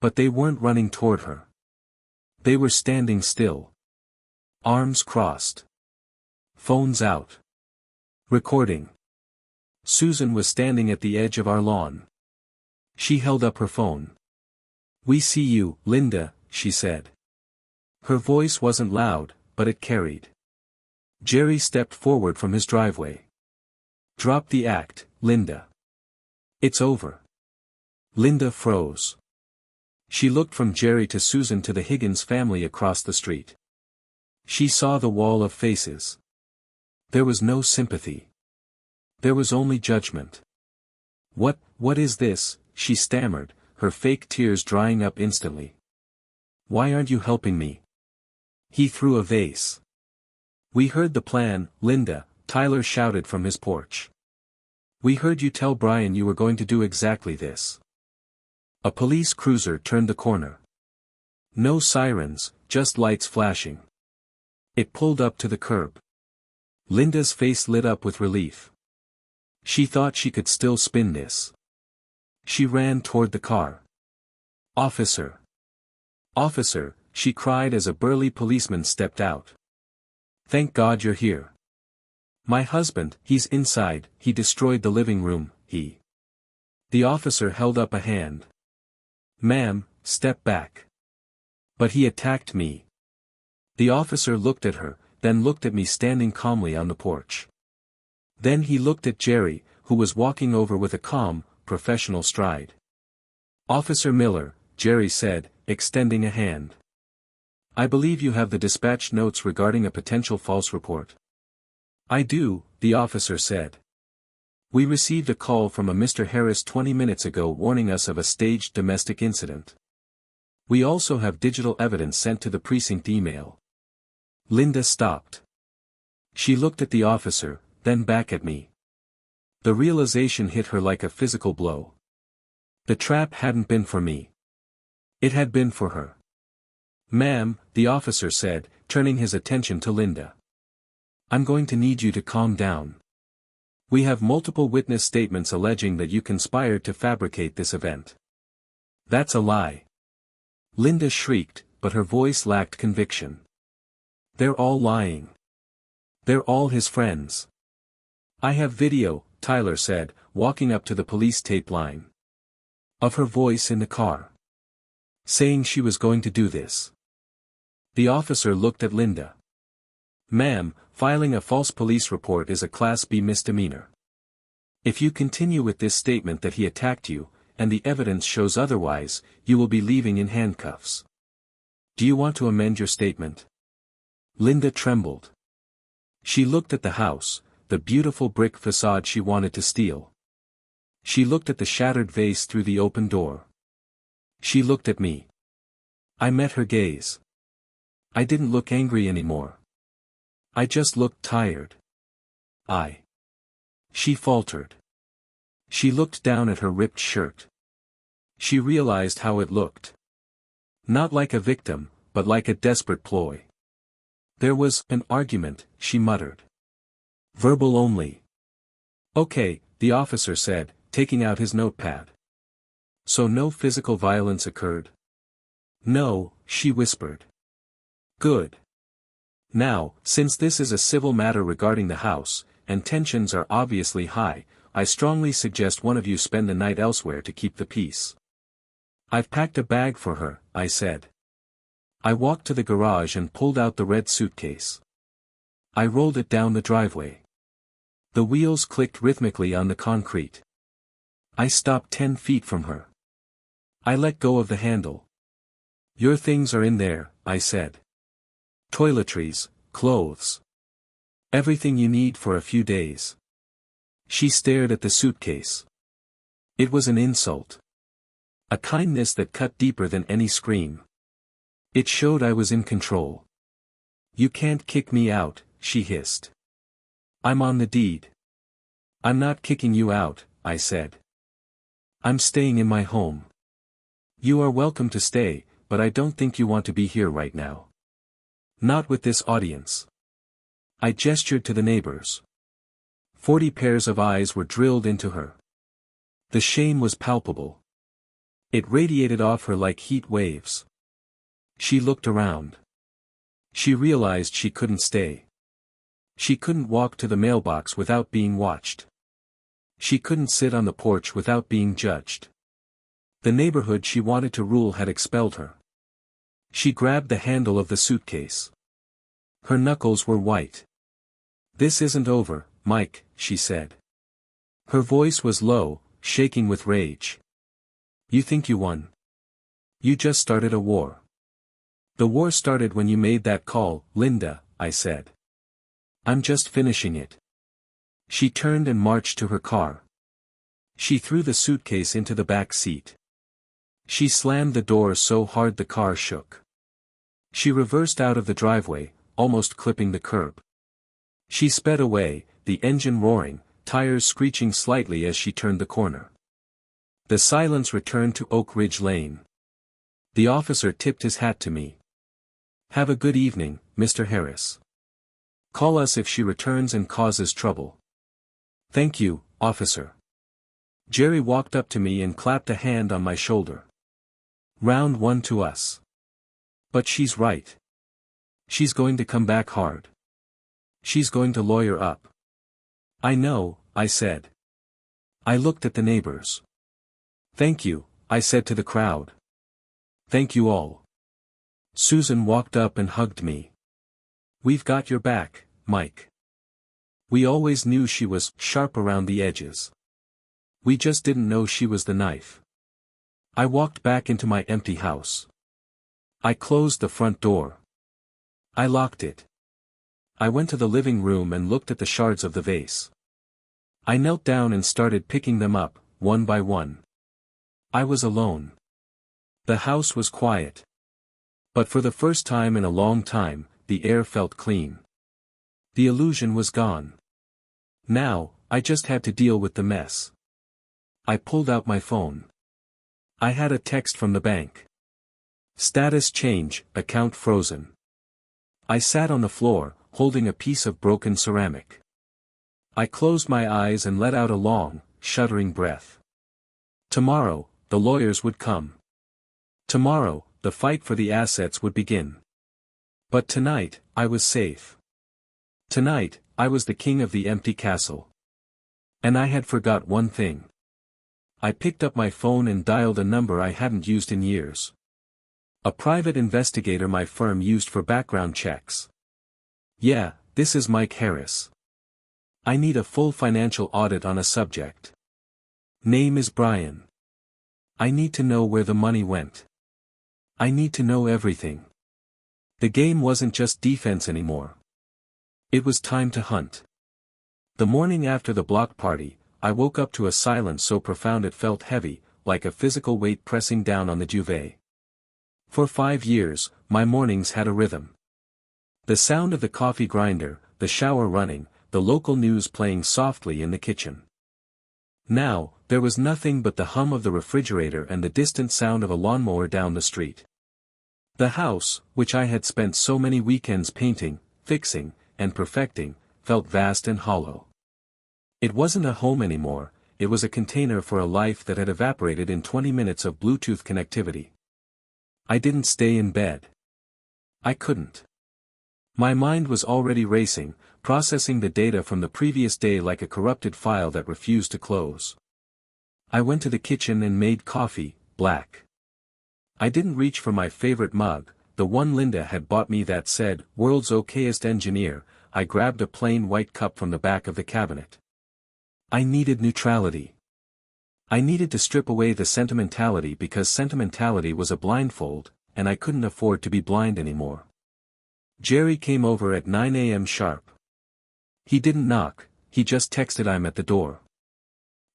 But they weren't running toward her. They were standing still. Arms crossed. Phones out. Recording. Susan was standing at the edge of our lawn. She held up her phone. We see you, Linda, she said. Her voice wasn't loud, but it carried. Jerry stepped forward from his driveway. Drop the act, Linda. It's over. Linda froze. She looked from Jerry to Susan to the Higgins family across the street. She saw the wall of faces. There was no sympathy. There was only judgment. What is this?" she stammered, her fake tears drying up instantly. "Why aren't you helping me?" He threw a vase. "We heard the plan, Linda," Tyler shouted from his porch. "We heard you tell Brian you were going to do exactly this." A police cruiser turned the corner. No sirens, just lights flashing. It pulled up to the curb. Linda's face lit up with relief. She thought she could still spin this. She ran toward the car. "Officer! Officer!" she cried as a burly policeman stepped out. "Thank God you're here. My husband, he's inside, he destroyed the living room, he." The officer held up a hand. "Ma'am, step back." "But he attacked me." The officer looked at her, then looked at me standing calmly on the porch. Then he looked at Jerry, who was walking over with a calm, professional stride. "Officer Miller," Jerry said, extending a hand. "I believe you have the dispatch notes regarding a potential false report." "I do," the officer said. "We received a call from a Mr. Harris 20 minutes ago warning us of a staged domestic incident. We also have digital evidence sent to the precinct email." Linda stopped. She looked at the officer, then back at me. The realization hit her like a physical blow. The trap hadn't been for me. It had been for her. "Ma'am," the officer said, turning his attention to Linda. "I'm going to need you to calm down. We have multiple witness statements alleging that you conspired to fabricate this event." "That's a lie." Linda shrieked, but her voice lacked conviction. "They're all lying. They're all his friends." "I have video," Tyler said, walking up to the police tape line. "Of her voice in the car. Saying she was going to do this." The officer looked at Linda. "Ma'am, filing a false police report is a Class B misdemeanor. If you continue with this statement that he attacked you, and the evidence shows otherwise, you will be leaving in handcuffs. Do you want to amend your statement?" Linda trembled. She looked at the house, the beautiful brick facade she wanted to steal. She looked at the shattered vase through the open door. She looked at me. I met her gaze. I didn't look angry anymore. I just looked tired. She faltered. She looked down at her ripped shirt. She realized how it looked. Not like a victim, but like a desperate ploy. "There was an argument," she muttered. "Verbal only." "Okay," the officer said, taking out his notepad. "So no physical violence occurred?" "No," she whispered. "Good. Now, since this is a civil matter regarding the house, and tensions are obviously high, I strongly suggest one of you spend the night elsewhere to keep the peace." "I've packed a bag for her," I said. I walked to the garage and pulled out the red suitcase. I rolled it down the driveway. The wheels clicked rhythmically on the concrete. I stopped 10 feet from her. I let go of the handle. "Your things are in there," I said. "Toiletries, clothes. Everything you need for a few days." She stared at the suitcase. It was an insult. A kindness that cut deeper than any scream. It showed I was in control. "You can't kick me out," she hissed. "I'm on the deed." "I'm not kicking you out," I said. "I'm staying in my home. You are welcome to stay, but I don't think you want to be here right now. Not with this audience." I gestured to the neighbors. 40 pairs of eyes were drilled into her. The shame was palpable. It radiated off her like heat waves. She looked around. She realized she couldn't stay. She couldn't walk to the mailbox without being watched. She couldn't sit on the porch without being judged. The neighborhood she wanted to rule had expelled her. She grabbed the handle of the suitcase. Her knuckles were white. "This isn't over, Mike," she said. Her voice was low, shaking with rage. "You think you won? You just started a war." "The war started when you made that call, Linda," I said. "I'm just finishing it." She turned and marched to her car. She threw the suitcase into the back seat. She slammed the door so hard the car shook. She reversed out of the driveway, almost clipping the curb. She sped away, the engine roaring, tires screeching slightly as she turned the corner. The silence returned to Oak Ridge Lane. The officer tipped his hat to me. "Have a good evening, Mr. Harris. Call us if she returns and causes trouble." "Thank you, officer." Jerry walked up to me and clapped a hand on my shoulder. "Round one to us. But she's right. She's going to come back hard. She's going to lawyer up." "I know," I said. I looked at the neighbors. "Thank you," I said to the crowd. "Thank you all." Susan walked up and hugged me. "We've got your back, Mike. We always knew she was sharp around the edges. We just didn't know she was the knife." I walked back into my empty house. I closed the front door. I locked it. I went to the living room and looked at the shards of the vase. I knelt down and started picking them up, one by one. I was alone. The house was quiet. But for the first time in a long time, the air felt clean. The illusion was gone. Now, I just had to deal with the mess. I pulled out my phone. I had a text from the bank. "Status change, account frozen." I sat on the floor, holding a piece of broken ceramic. I closed my eyes and let out a long, shuddering breath. Tomorrow, the lawyers would come. Tomorrow, the fight for the assets would begin. But tonight, I was safe. Tonight, I was the king of the empty castle. And I had forgot one thing. I picked up my phone and dialed a number I hadn't used in years. A private investigator my firm used for background checks. "Yeah, this is Mike Harris. I need a full financial audit on a subject. Name is Brian. I need to know where the money went. I need to know everything." The game wasn't just defense anymore. It was time to hunt. The morning after the block party, I woke up to a silence so profound it felt heavy, like a physical weight pressing down on the duvet. For 5 years, my mornings had a rhythm. The sound of the coffee grinder, the shower running, the local news playing softly in the kitchen. Now, there was nothing but the hum of the refrigerator and the distant sound of a lawnmower down the street. The house, which I had spent so many weekends painting, fixing, and perfecting, felt vast and hollow. It wasn't a home anymore, it was a container for a life that had evaporated in 20 minutes of Bluetooth connectivity. I didn't stay in bed. I couldn't. My mind was already racing, processing the data from the previous day like a corrupted file that refused to close. I went to the kitchen and made coffee, black. I didn't reach for my favorite mug, the one Linda had bought me that said, "World's okayest engineer." I grabbed a plain white cup from the back of the cabinet. I needed neutrality. I needed to strip away the sentimentality because sentimentality was a blindfold, and I couldn't afford to be blind anymore. Jerry came over at 9 a.m. sharp. He didn't knock, he just texted I'm at the door.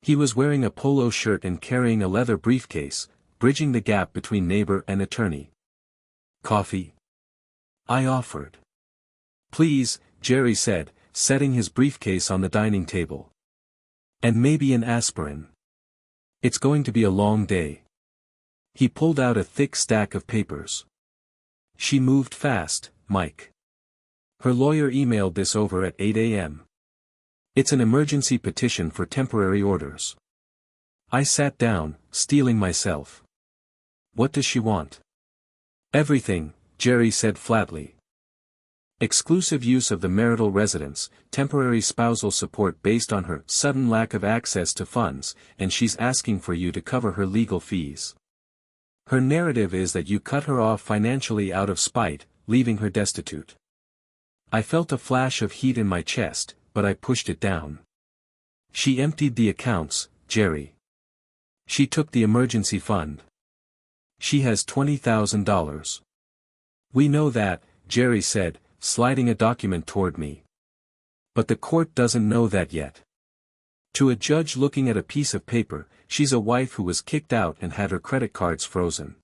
He was wearing a polo shirt and carrying a leather briefcase, bridging the gap between neighbor and attorney. "Coffee?" I offered. "Please," Jerry said, setting his briefcase on the dining table. "And maybe an aspirin. It's going to be a long day." He pulled out a thick stack of papers. "She moved fast, Mike. Her lawyer emailed this over at 8 a.m. It's an emergency petition for temporary orders." I sat down, steeling myself. "What does she want?" "Everything," Jerry said flatly. "Exclusive use of the marital residence, temporary spousal support based on her sudden lack of access to funds, and she's asking for you to cover her legal fees. Her narrative is that you cut her off financially out of spite, leaving her destitute." I felt a flash of heat in my chest, but I pushed it down. "She emptied the accounts, Jerry. She took the emergency fund. She has $20,000. We know that," Jerry said, sliding a document toward me. "But the court doesn't know that yet. To a judge looking at a piece of paper, she's a wife who was kicked out and had her credit cards frozen.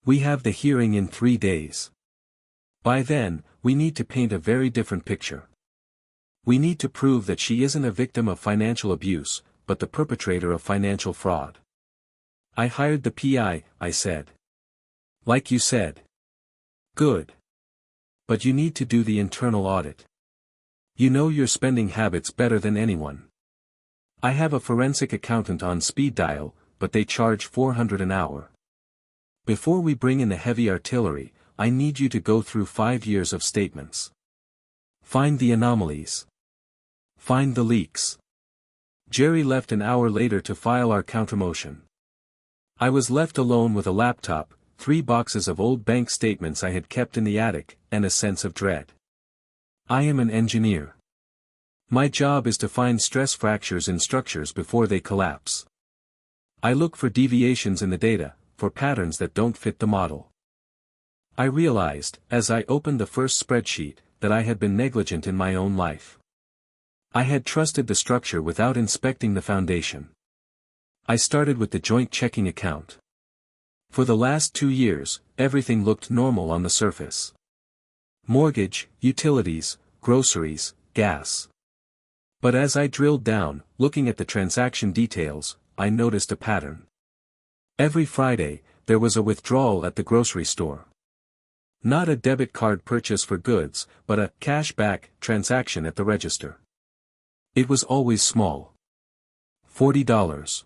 We have the hearing in 3 days. By then, we need to paint a very different picture. We need to prove that she isn't a victim of financial abuse, but the perpetrator of financial fraud. I hired the PI, I said. Like you said. Good. But you need to do the internal audit. You know your spending habits better than anyone. I have a forensic accountant on speed dial, but they charge $400 an hour. Before we bring in the heavy artillery, I need you to go through 5 years of statements. Find the anomalies. Find the leaks. Jerry left an hour later to file our countermotion. I was left alone with a laptop, 3 boxes of old bank statements I had kept in the attic, and a sense of dread. I am an engineer. My job is to find stress fractures in structures before they collapse. I look for deviations in the data, for patterns that don't fit the model. I realized, as I opened the first spreadsheet, that I had been negligent in my own life. I had trusted the structure without inspecting the foundation. I started with the joint checking account. For the last 2 years, everything looked normal on the surface. Mortgage, utilities, groceries, gas. But as I drilled down, looking at the transaction details, I noticed a pattern. Every Friday, there was a withdrawal at the grocery store. Not a debit card purchase for goods, but a cash-back transaction at the register. It was always small. $40.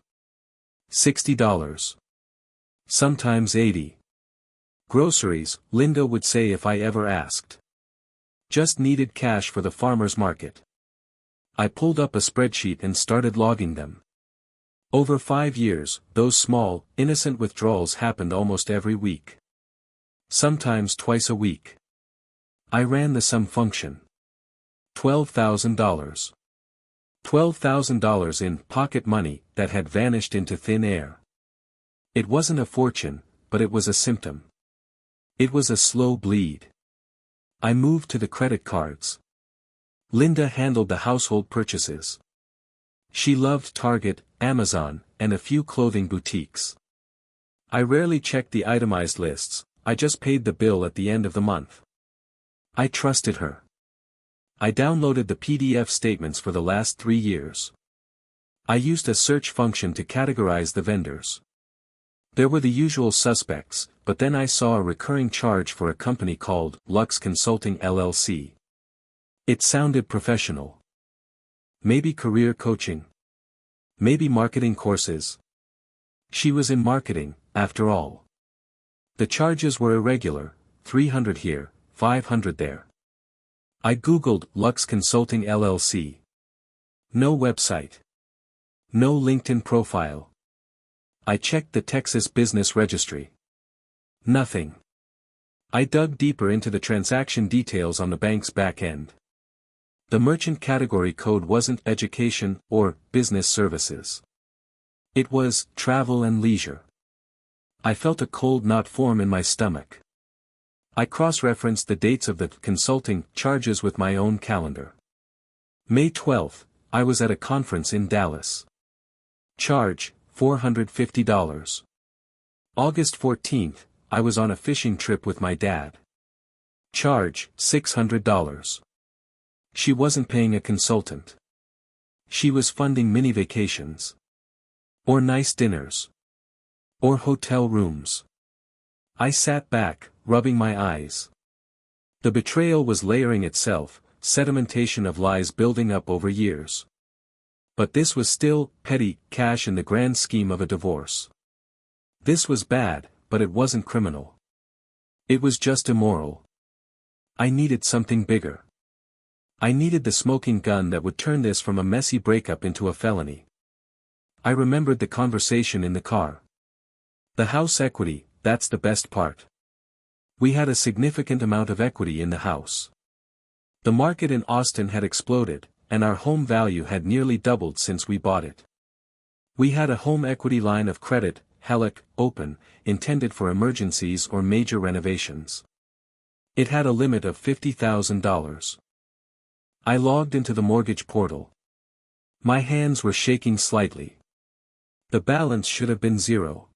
$60. Sometimes $80. Groceries, Linda would say if I ever asked. Just needed cash for the farmer's market. I pulled up a spreadsheet and started logging them. Over 5 years, those small, innocent withdrawals happened almost every week. Sometimes twice a week. I ran the sum function. $12,000. $12,000 in pocket money that had vanished into thin air. It wasn't a fortune, but it was a symptom. It was a slow bleed. I moved to the credit cards. Linda handled the household purchases. She loved Target, Amazon, and a few clothing boutiques. I rarely checked the itemized lists, I just paid the bill at the end of the month. I trusted her. I downloaded the PDF statements for the last 3 years. I used a search function to categorize the vendors. There were the usual suspects, but then I saw a recurring charge for a company called Lux Consulting LLC. It sounded professional. Maybe career coaching. Maybe marketing courses. She was in marketing, after all. The charges were irregular, $300 here, $500 there. I googled Lux Consulting LLC. No website. No LinkedIn profile. I checked the Texas Business Registry. Nothing. I dug deeper into the transaction details on the bank's back end. The merchant category code wasn't education or business services. It was travel and leisure. I felt a cold knot form in my stomach. I cross-referenced the dates of the consulting charges with my own calendar. May 12th, I was at a conference in Dallas. Charge, $450. August 14th, I was on a fishing trip with my dad. Charge, $600. She wasn't paying a consultant. She was funding mini vacations. Or nice dinners. Or hotel rooms. I sat back, rubbing my eyes. The betrayal was layering itself, sedimentation of lies building up over years. But this was still petty cash in the grand scheme of a divorce. This was bad, but it wasn't criminal. It was just immoral. I needed something bigger. I needed the smoking gun that would turn this from a messy breakup into a felony. I remembered the conversation in the car. The house equity, that's the best part. We had a significant amount of equity in the house. The market in Austin had exploded, and our home value had nearly doubled since we bought it. We had a home equity line of credit, HELOC, open, intended for emergencies or major renovations. It had a limit of $50,000. I logged into the mortgage portal. My hands were shaking slightly. The balance should have been 0.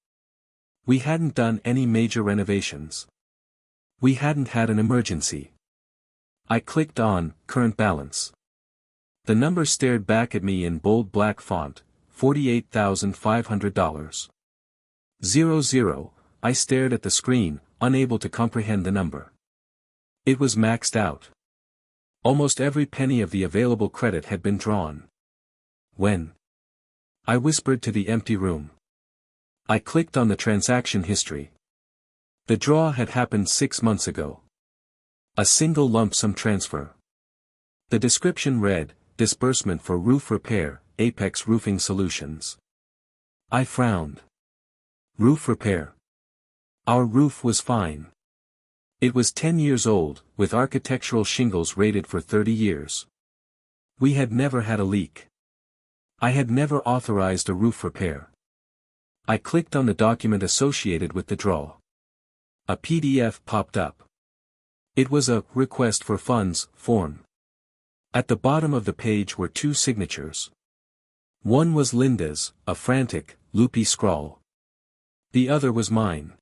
We hadn't done any major renovations. We hadn't had an emergency. I clicked on Current Balance. The number stared back at me in bold black font, $48,500. 00, I stared at the screen, unable to comprehend the number. It was maxed out. Almost every penny of the available credit had been drawn. When? I whispered to the empty room. I clicked on the transaction history. The draw had happened 6 months ago. A single lump sum transfer. The description read, Disbursement for roof repair, Apex Roofing Solutions. I frowned. Roof repair. Our roof was fine. It was 10 years old, with architectural shingles rated for 30 years. We had never had a leak. I had never authorized a roof repair. I clicked on the document associated with the draw. A PDF popped up. It was a request for funds form. At the bottom of the page were 2 signatures. One was Linda's, a frantic, loopy scrawl. The other was mine.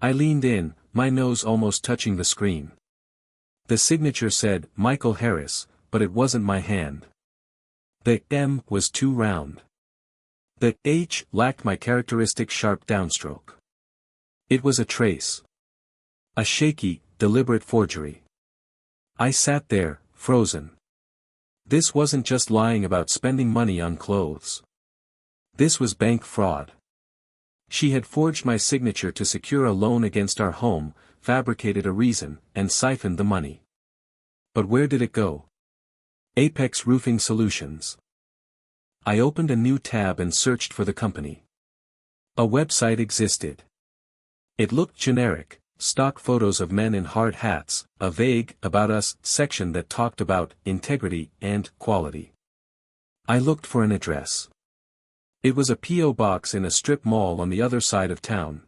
I leaned in, my nose almost touching the screen. The signature said, Michael Harris, but it wasn't my hand. The M was too round. The H lacked my characteristic sharp downstroke. It was a trace. A shaky, deliberate forgery. I sat there, frozen. This wasn't just lying about spending money on clothes. This was bank fraud. She had forged my signature to secure a loan against our home, fabricated a reason, and siphoned the money. But where did it go? Apex Roofing Solutions. I opened a new tab and searched for the company. A website existed. It looked generic, stock photos of men in hard hats, a vague, About Us section that talked about integrity and quality. I looked for an address. It was a P.O. box in a strip mall on the other side of town.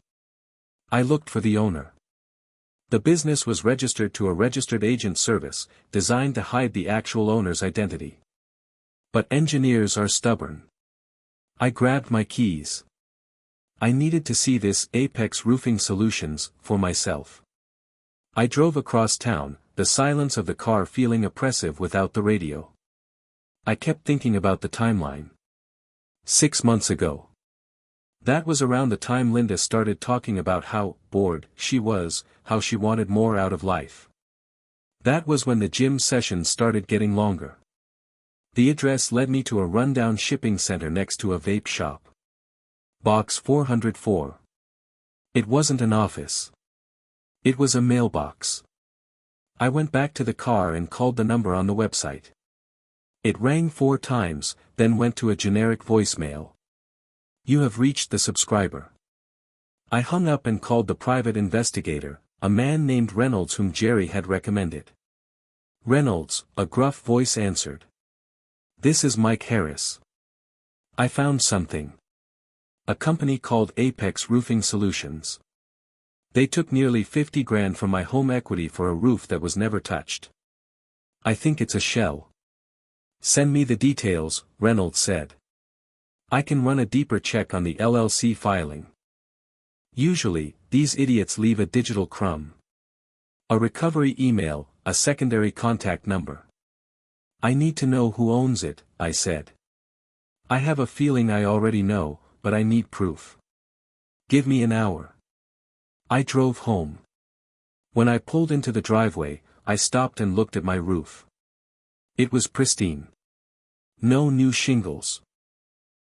I looked for the owner. The business was registered to a registered agent service, designed to hide the actual owner's identity. But engineers are stubborn. I grabbed my keys. I needed to see this Apex Roofing Solutions for myself. I drove across town, the silence of the car feeling oppressive without the radio. I kept thinking about the timeline. 6 months ago. That was around the time Linda started talking about how bored she was, how she wanted more out of life. That was when the gym sessions started getting longer. The address led me to a rundown shipping center next to a vape shop. Box 404. It wasn't an office. It was a mailbox. I went back to the car and called the number on the website. It rang 4 times, then went to a generic voicemail. You have reached the subscriber. I hung up and called the private investigator, a man named Reynolds whom Jerry had recommended. Reynolds, a gruff voice answered. This is Mike Harris. I found something. A company called Apex Roofing Solutions. They took nearly 50 grand from my home equity for a roof that was never touched. I think it's a shell. Send me the details, Reynolds said. I can run a deeper check on the LLC filing. Usually, these idiots leave a digital crumb. A recovery email, a secondary contact number. I need to know who owns it, I said. I have a feeling I already know, but I need proof. Give me an hour. I drove home. When I pulled into the driveway, I stopped and looked at my roof. It was pristine. No new shingles.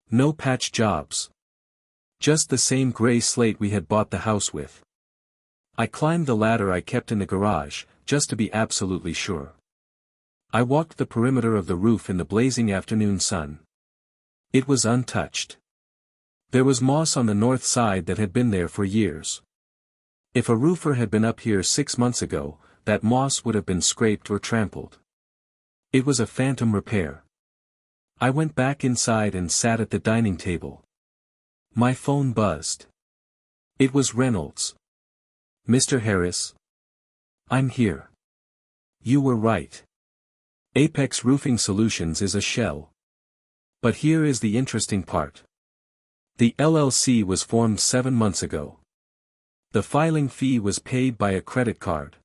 No patch jobs. Just the same gray slate we had bought the house with. I climbed the ladder I kept in the garage, just to be absolutely sure. I walked the perimeter of the roof in the blazing afternoon sun. It was untouched. There was moss on the north side that had been there for years. If a roofer had been up here 6 months ago, that moss would have been scraped or trampled. It was a phantom repair. I went back inside and sat at the dining table. My phone buzzed. It was Reynolds. Mr. Harris? I'm here. You were right. Apex Roofing Solutions is a shell. But here is the interesting part. The LLC was formed 7 months ago. The filing fee was paid by a credit card.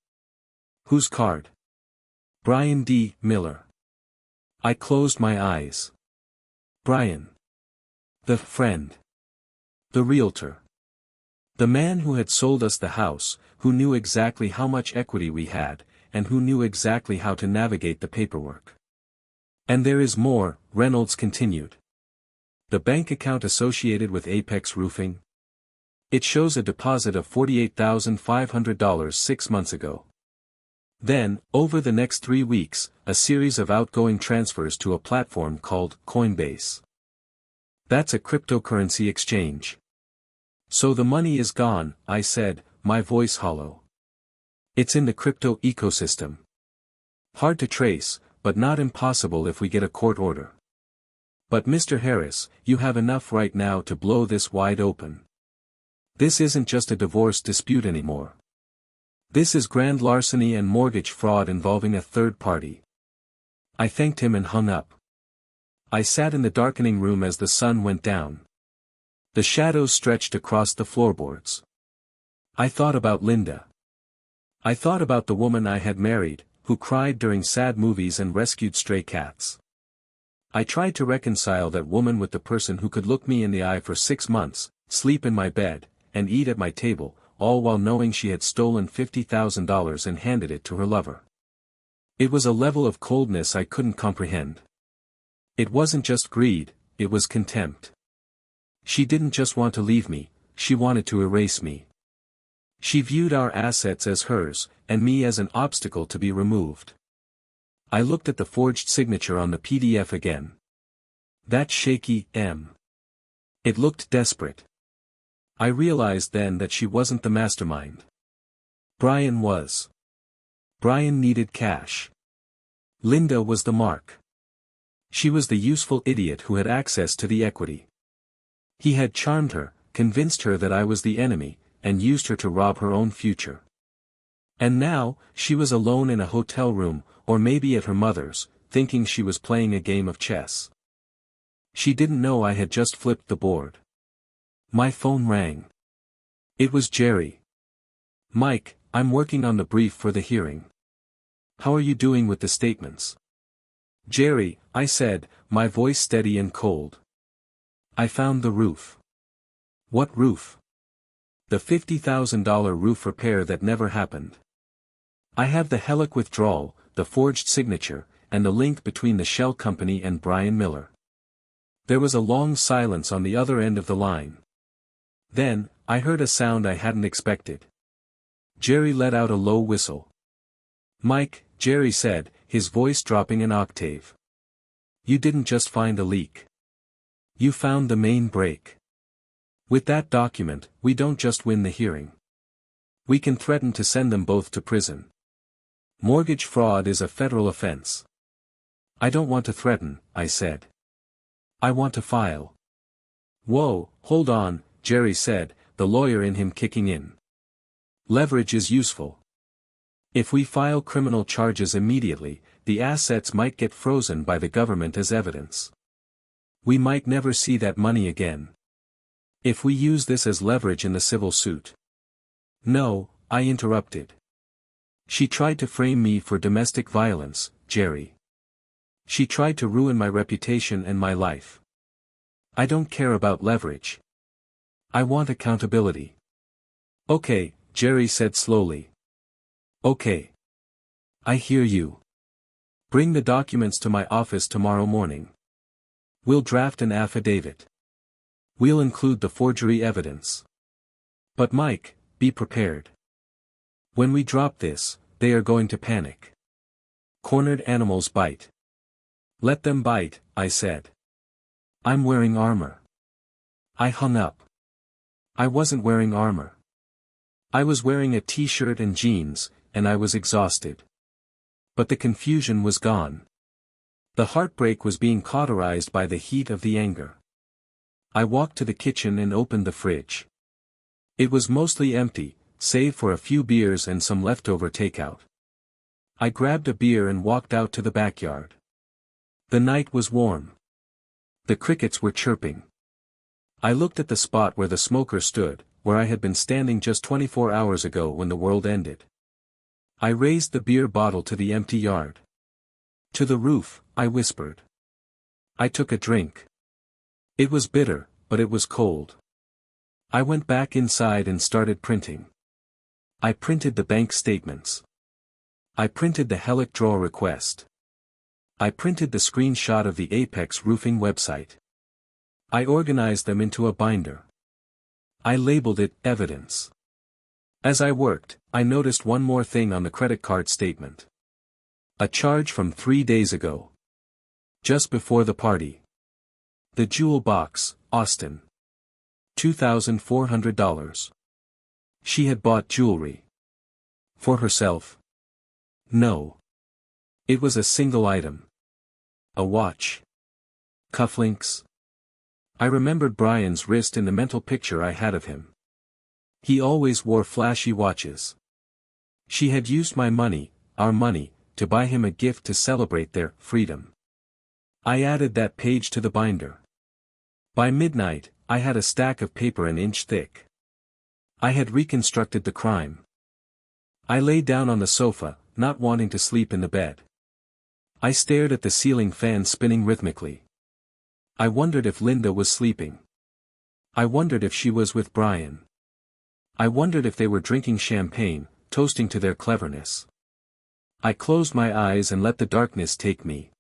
Whose card? Brian D. Miller. I closed my eyes. Brian. The friend. The realtor. The man who had sold us the house, who knew exactly how much equity we had, and who knew exactly how to navigate the paperwork. And there is more, Reynolds continued. The bank account associated with Apex Roofing? It shows a deposit of $48,500 6 months ago. Then, over the next 3 weeks, a series of outgoing transfers to a platform called Coinbase. That's a cryptocurrency exchange. So the money is gone, I said, my voice hollow. It's in the crypto ecosystem. Hard to trace, but not impossible if we get a court order. But Mr. Harris, you have enough right now to blow this wide open. This isn't just a divorce dispute anymore. This is grand larceny and mortgage fraud involving a third party. I thanked him and hung up. I sat in the darkening room as the sun went down. The shadows stretched across the floorboards. I thought about Linda. I thought about the woman I had married, who cried during sad movies and rescued stray cats. I tried to reconcile that woman with the person who could look me in the eye for 6 months, sleep in my bed, and eat at my table, all while knowing she had stolen $50,000 and handed it to her lover. It was a level of coldness I couldn't comprehend. It wasn't just greed, it was contempt. She didn't just want to leave me, she wanted to erase me. She viewed our assets as hers, and me as an obstacle to be removed. I looked at the forged signature on the PDF again. That shaky M. It looked desperate. I realized then that she wasn't the mastermind. Brian was. Brian needed cash. Linda was the mark. She was the useful idiot who had access to the equity. He had charmed her, convinced her that I was the enemy, and used her to rob her own future. And now, she was alone in a hotel room, or maybe at her mother's, thinking she was playing a game of chess. She didn't know I had just flipped the board. My phone rang. It was Jerry. Mike, I'm working on the brief for the hearing. How are you doing with the statements? Jerry, I said, my voice steady and cold. I found the roof. What roof? The $50,000 roof repair that never happened. I have the Helic withdrawal, the forged signature, and the link between the shell company and Brian Miller. There was a long silence on the other end of the line. Then, I heard a sound I hadn't expected. Jerry let out a low whistle. Mike, Jerry said, his voice dropping an octave. You didn't just find a leak. You found the main break. With that document, we don't just win the hearing. We can threaten to send them both to prison. Mortgage fraud is a federal offense. I don't want to threaten, I said. I want to file. Whoa, hold on, Jerry said, the lawyer in him kicking in. Leverage is useful. If we file criminal charges immediately, the assets might get frozen by the government as evidence. We might never see that money again. If we use this as leverage in the civil suit. No, I interrupted. She tried to frame me for domestic violence, Jerry. She tried to ruin my reputation and my life. I don't care about leverage. I want accountability. Okay, Jerry said slowly. Okay. I hear you. Bring the documents to my office tomorrow morning. We'll draft an affidavit. We'll include the forgery evidence. But Mike, be prepared. When we drop this, they are going to panic. Cornered animals bite. Let them bite, I said. I'm wearing armor. I hung up. I wasn't wearing armor. I was wearing a t-shirt and jeans, and I was exhausted. But the confusion was gone. The heartbreak was being cauterized by the heat of the anger. I walked to the kitchen and opened the fridge. It was mostly empty, save for a few beers and some leftover takeout. I grabbed a beer and walked out to the backyard. The night was warm. The crickets were chirping. I looked at the spot where the smoker stood, where I had been standing just 24 hours ago when the world ended. I raised the beer bottle to the empty yard. To the roof, I whispered. I took a drink. It was bitter, but it was cold. I went back inside and started printing. I printed the bank statements. I printed the Helic draw request. I printed the screenshot of the Apex Roofing website. I organized them into a binder. I labeled it evidence. As I worked, I noticed one more thing on the credit card statement. A charge from 3 days ago. Just before the party. The Jewel Box, Austin. $2,400. She had bought jewelry. For herself? No. It was a single item. A watch. Cufflinks. I remembered Brian's wrist in the mental picture I had of him. He always wore flashy watches. She had used my money, our money, to buy him a gift to celebrate their freedom. I added that page to the binder. By midnight, I had a stack of paper an inch thick. I had reconstructed the crime. I lay down on the sofa, not wanting to sleep in the bed. I stared at the ceiling fan spinning rhythmically. I wondered if Linda was sleeping. I wondered if she was with Brian. I wondered if they were drinking champagne, toasting to their cleverness. I closed my eyes and let the darkness take me.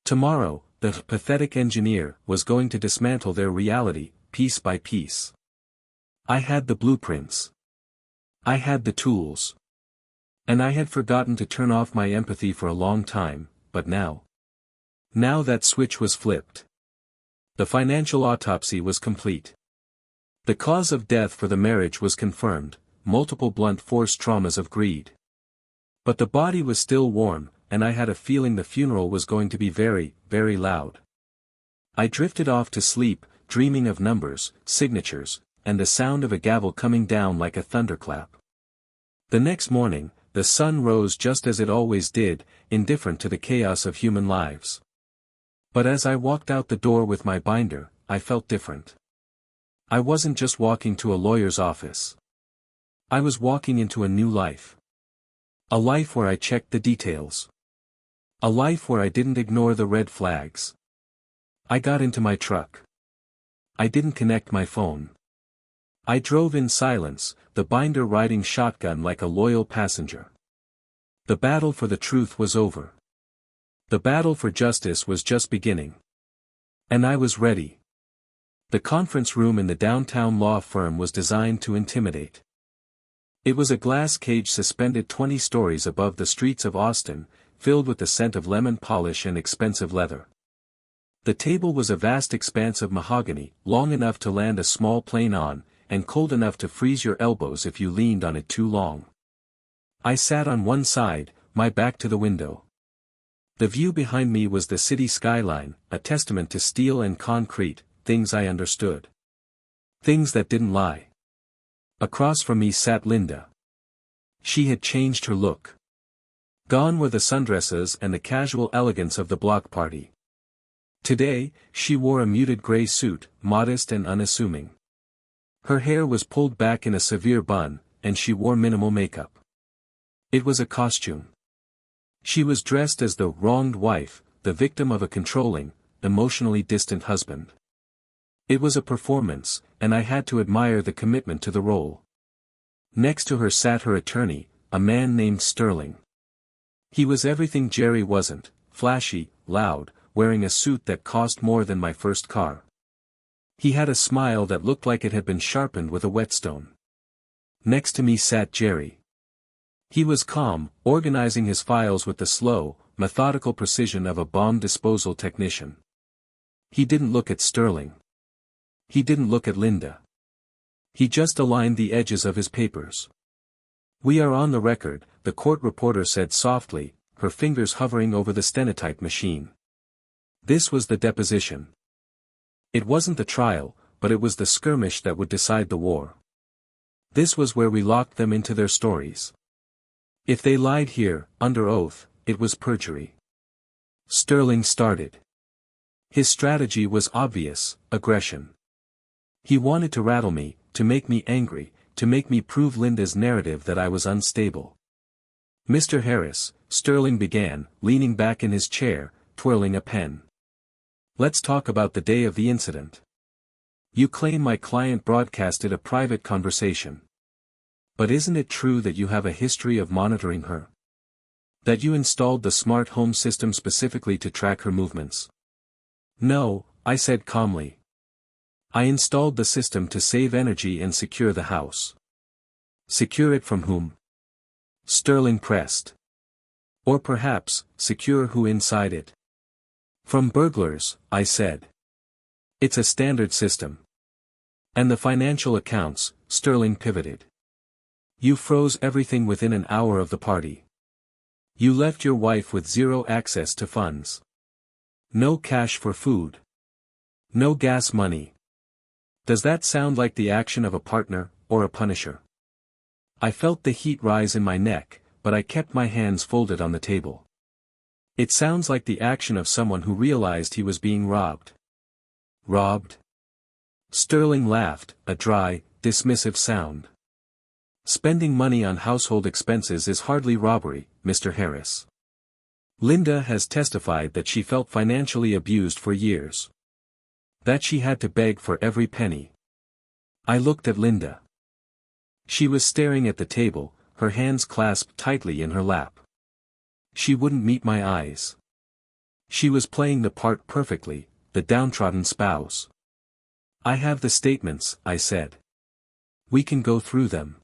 Tomorrow, the pathetic engineer was going to dismantle their reality, piece by piece. I had the blueprints. I had the tools. And I had forgotten to turn off my empathy for a long time, but now. Now that switch was flipped. The financial autopsy was complete. The cause of death for the marriage was confirmed, multiple blunt force traumas of greed. But the body was still warm, and I had a feeling the funeral was going to be very, very loud. I drifted off to sleep, dreaming of numbers, signatures, and the sound of a gavel coming down like a thunderclap. The next morning, the sun rose just as it always did, indifferent to the chaos of human lives. But as I walked out the door with my binder, I felt different. I wasn't just walking to a lawyer's office. I was walking into a new life. A life where I checked the details. A life where I didn't ignore the red flags. I got into my truck. I didn't connect my phone. I drove in silence, the binder riding shotgun like a loyal passenger. The battle for the truth was over. The battle for justice was just beginning. And I was ready. The conference room in the downtown law firm was designed to intimidate. It was a glass cage suspended 20 stories above the streets of Austin, filled with the scent of lemon polish and expensive leather. The table was a vast expanse of mahogany, long enough to land a small plane on, and cold enough to freeze your elbows if you leaned on it too long. I sat on one side, my back to the window. The view behind me was the city skyline, a testament to steel and concrete, things I understood. Things that didn't lie. Across from me sat Linda. She had changed her look. Gone were the sundresses and the casual elegance of the block party. Today, she wore a muted gray suit, modest and unassuming. Her hair was pulled back in a severe bun, and she wore minimal makeup. It was a costume. She was dressed as the wronged wife, the victim of a controlling, emotionally distant husband. It was a performance, and I had to admire the commitment to the role. Next to her sat her attorney, a man named Sterling. He was everything Jerry wasn't, flashy, loud, wearing a suit that cost more than my first car. He had a smile that looked like it had been sharpened with a whetstone. Next to me sat Jerry. He was calm, organizing his files with the slow, methodical precision of a bomb disposal technician. He didn't look at Sterling. He didn't look at Linda. He just aligned the edges of his papers. "We are on the record," the court reporter said softly, her fingers hovering over the stenotype machine. This was the deposition. It wasn't the trial, but it was the skirmish that would decide the war. This was where we locked them into their stories. If they lied here, under oath, it was perjury. Sterling started. His strategy was obvious: aggression. He wanted to rattle me, to make me angry, to make me prove Linda's narrative that I was unstable. "Mr. Harris," Sterling began, leaning back in his chair, twirling a pen. "Let's talk about the day of the incident. You claim my client broadcasted a private conversation. But isn't it true that you have a history of monitoring her? That you installed the smart home system specifically to track her movements?" "No," I said calmly. "I installed the system to save energy and secure the house." "Secure it from whom?" Sterling pressed. "Or perhaps, secure who inside it?" "From burglars," I said. "It's a standard system." "And the financial accounts," Sterling pivoted. "You froze everything within an hour of the party. You left your wife with zero access to funds. No cash for food. No gas money. Does that sound like the action of a partner, or a punisher?" I felt the heat rise in my neck, but I kept my hands folded on the table. "It sounds like the action of someone who realized he was being robbed." "Robbed?" Sterling laughed, a dry, dismissive sound. "Spending money on household expenses is hardly robbery, Mr. Harris. Linda has testified that she felt financially abused for years. That she had to beg for every penny." I looked at Linda. She was staring at the table, her hands clasped tightly in her lap. She wouldn't meet my eyes. She was playing the part perfectly, the downtrodden spouse. "I have the statements," I said. "We can go through them."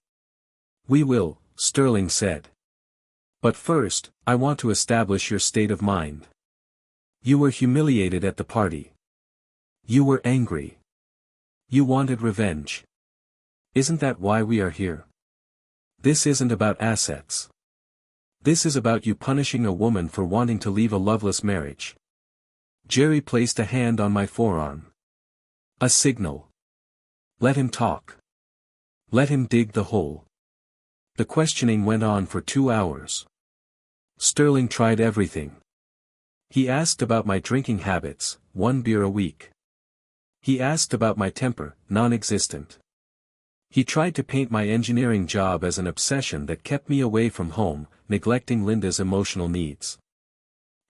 "We will," Sterling said. "But first, I want to establish your state of mind. You were humiliated at the party. You were angry. You wanted revenge. Isn't that why we are here? This isn't about assets. This is about you punishing a woman for wanting to leave a loveless marriage." Jerry placed a hand on my forearm. A signal. Let him talk. Let him dig the hole. The questioning went on for 2 hours. Sterling tried everything. He asked about my drinking habits, 1 beer a week. He asked about my temper, non-existent. He tried to paint my engineering job as an obsession that kept me away from home, neglecting Linda's emotional needs.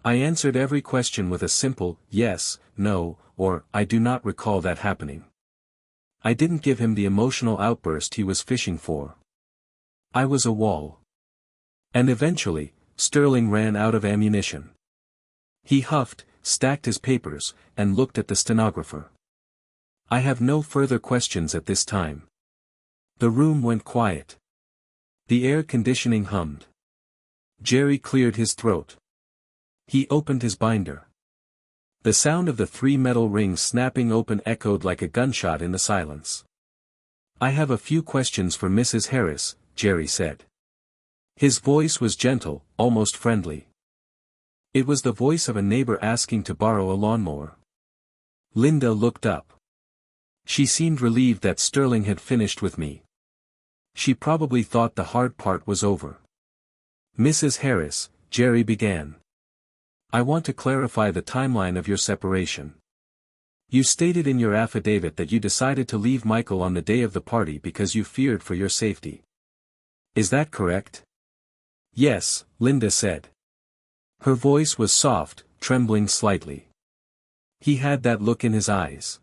I answered every question with a simple, yes, no, or, I do not recall that happening. I didn't give him the emotional outburst he was fishing for. I was a wall. And eventually, Sterling ran out of ammunition. He huffed, stacked his papers, and looked at the stenographer. "I have no further questions at this time." The room went quiet. The air conditioning hummed. Jerry cleared his throat. He opened his binder. The sound of the 3 metal rings snapping open echoed like a gunshot in the silence. "I have a few questions for Mrs. Harris," Jerry said. His voice was gentle, almost friendly. It was the voice of a neighbor asking to borrow a lawnmower. Linda looked up. She seemed relieved that Sterling had finished with me. She probably thought the hard part was over. "Mrs. Harris," Jerry began. "I want to clarify the timeline of your separation. You stated in your affidavit that you decided to leave Michael on the day of the party because you feared for your safety. Is that correct?" "Yes," Linda said. Her voice was soft, trembling slightly. He had that look in his eyes.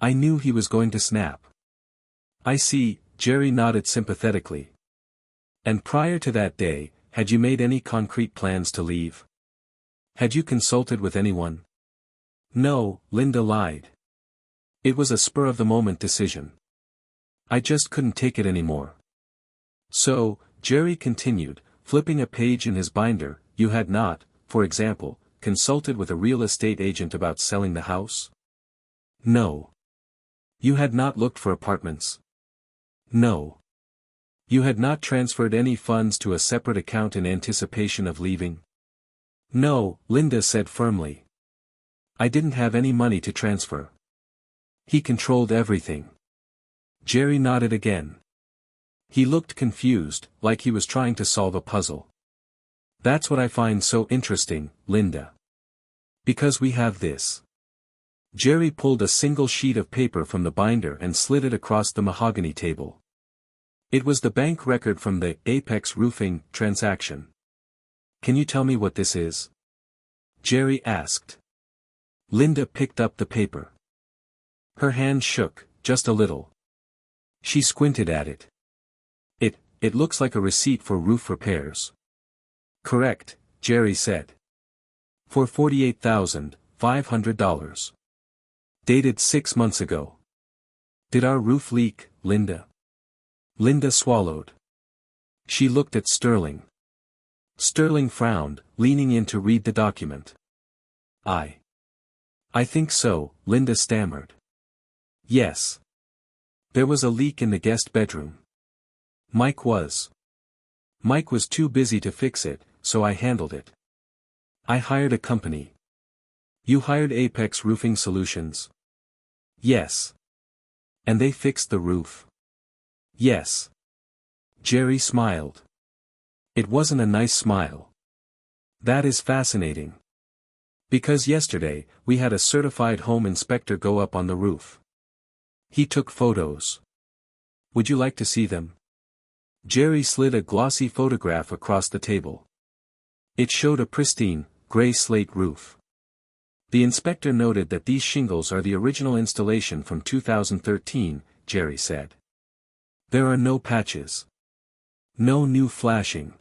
I knew he was going to snap. "I see," Jerry nodded sympathetically. "And prior to that day, had you made any concrete plans to leave? Had you consulted with anyone?" "No," Linda lied. "It was a spur-of-the-moment decision. I just couldn't take it anymore." "So," Jerry continued, flipping a page in his binder, "you had not, for example, consulted with a real estate agent about selling the house?" "No." "You had not looked for apartments?" "No." "You had not transferred any funds to a separate account in anticipation of leaving?" "No," Linda said firmly. "I didn't have any money to transfer. He controlled everything." Jerry nodded again. He looked confused, like he was trying to solve a puzzle. "That's what I find so interesting, Linda. Because we have this Jerry pulled a single sheet of paper from the binder and slid it across the mahogany table. It was the bank record from the Apex Roofing transaction. "Can you tell me what this is?" Jerry asked. Linda picked up the paper. Her hand shook, just a little. She squinted at it. It looks like a receipt for roof repairs." "Correct," Jerry said. "For $48,500. Dated 6 months ago." "Did our roof leak, Linda?" Linda swallowed. She looked at Sterling. Sterling frowned, leaning in to read the document. I think so," Linda stammered. "Yes. There was a leak in the guest bedroom. Mike was too busy to fix it, so I handled it. I hired a company." "You hired Apex Roofing Solutions?" "Yes. And they fixed the roof?" "Yes." Jerry smiled. It wasn't a nice smile. "That is fascinating. Because yesterday, we had a certified home inspector go up on the roof. He took photos. Would you like to see them?" Jerry slid a glossy photograph across the table. It showed a pristine, gray slate roof. "The inspector noted that these shingles are the original installation from 2013, Jerry said. "There are no patches. No new flashing.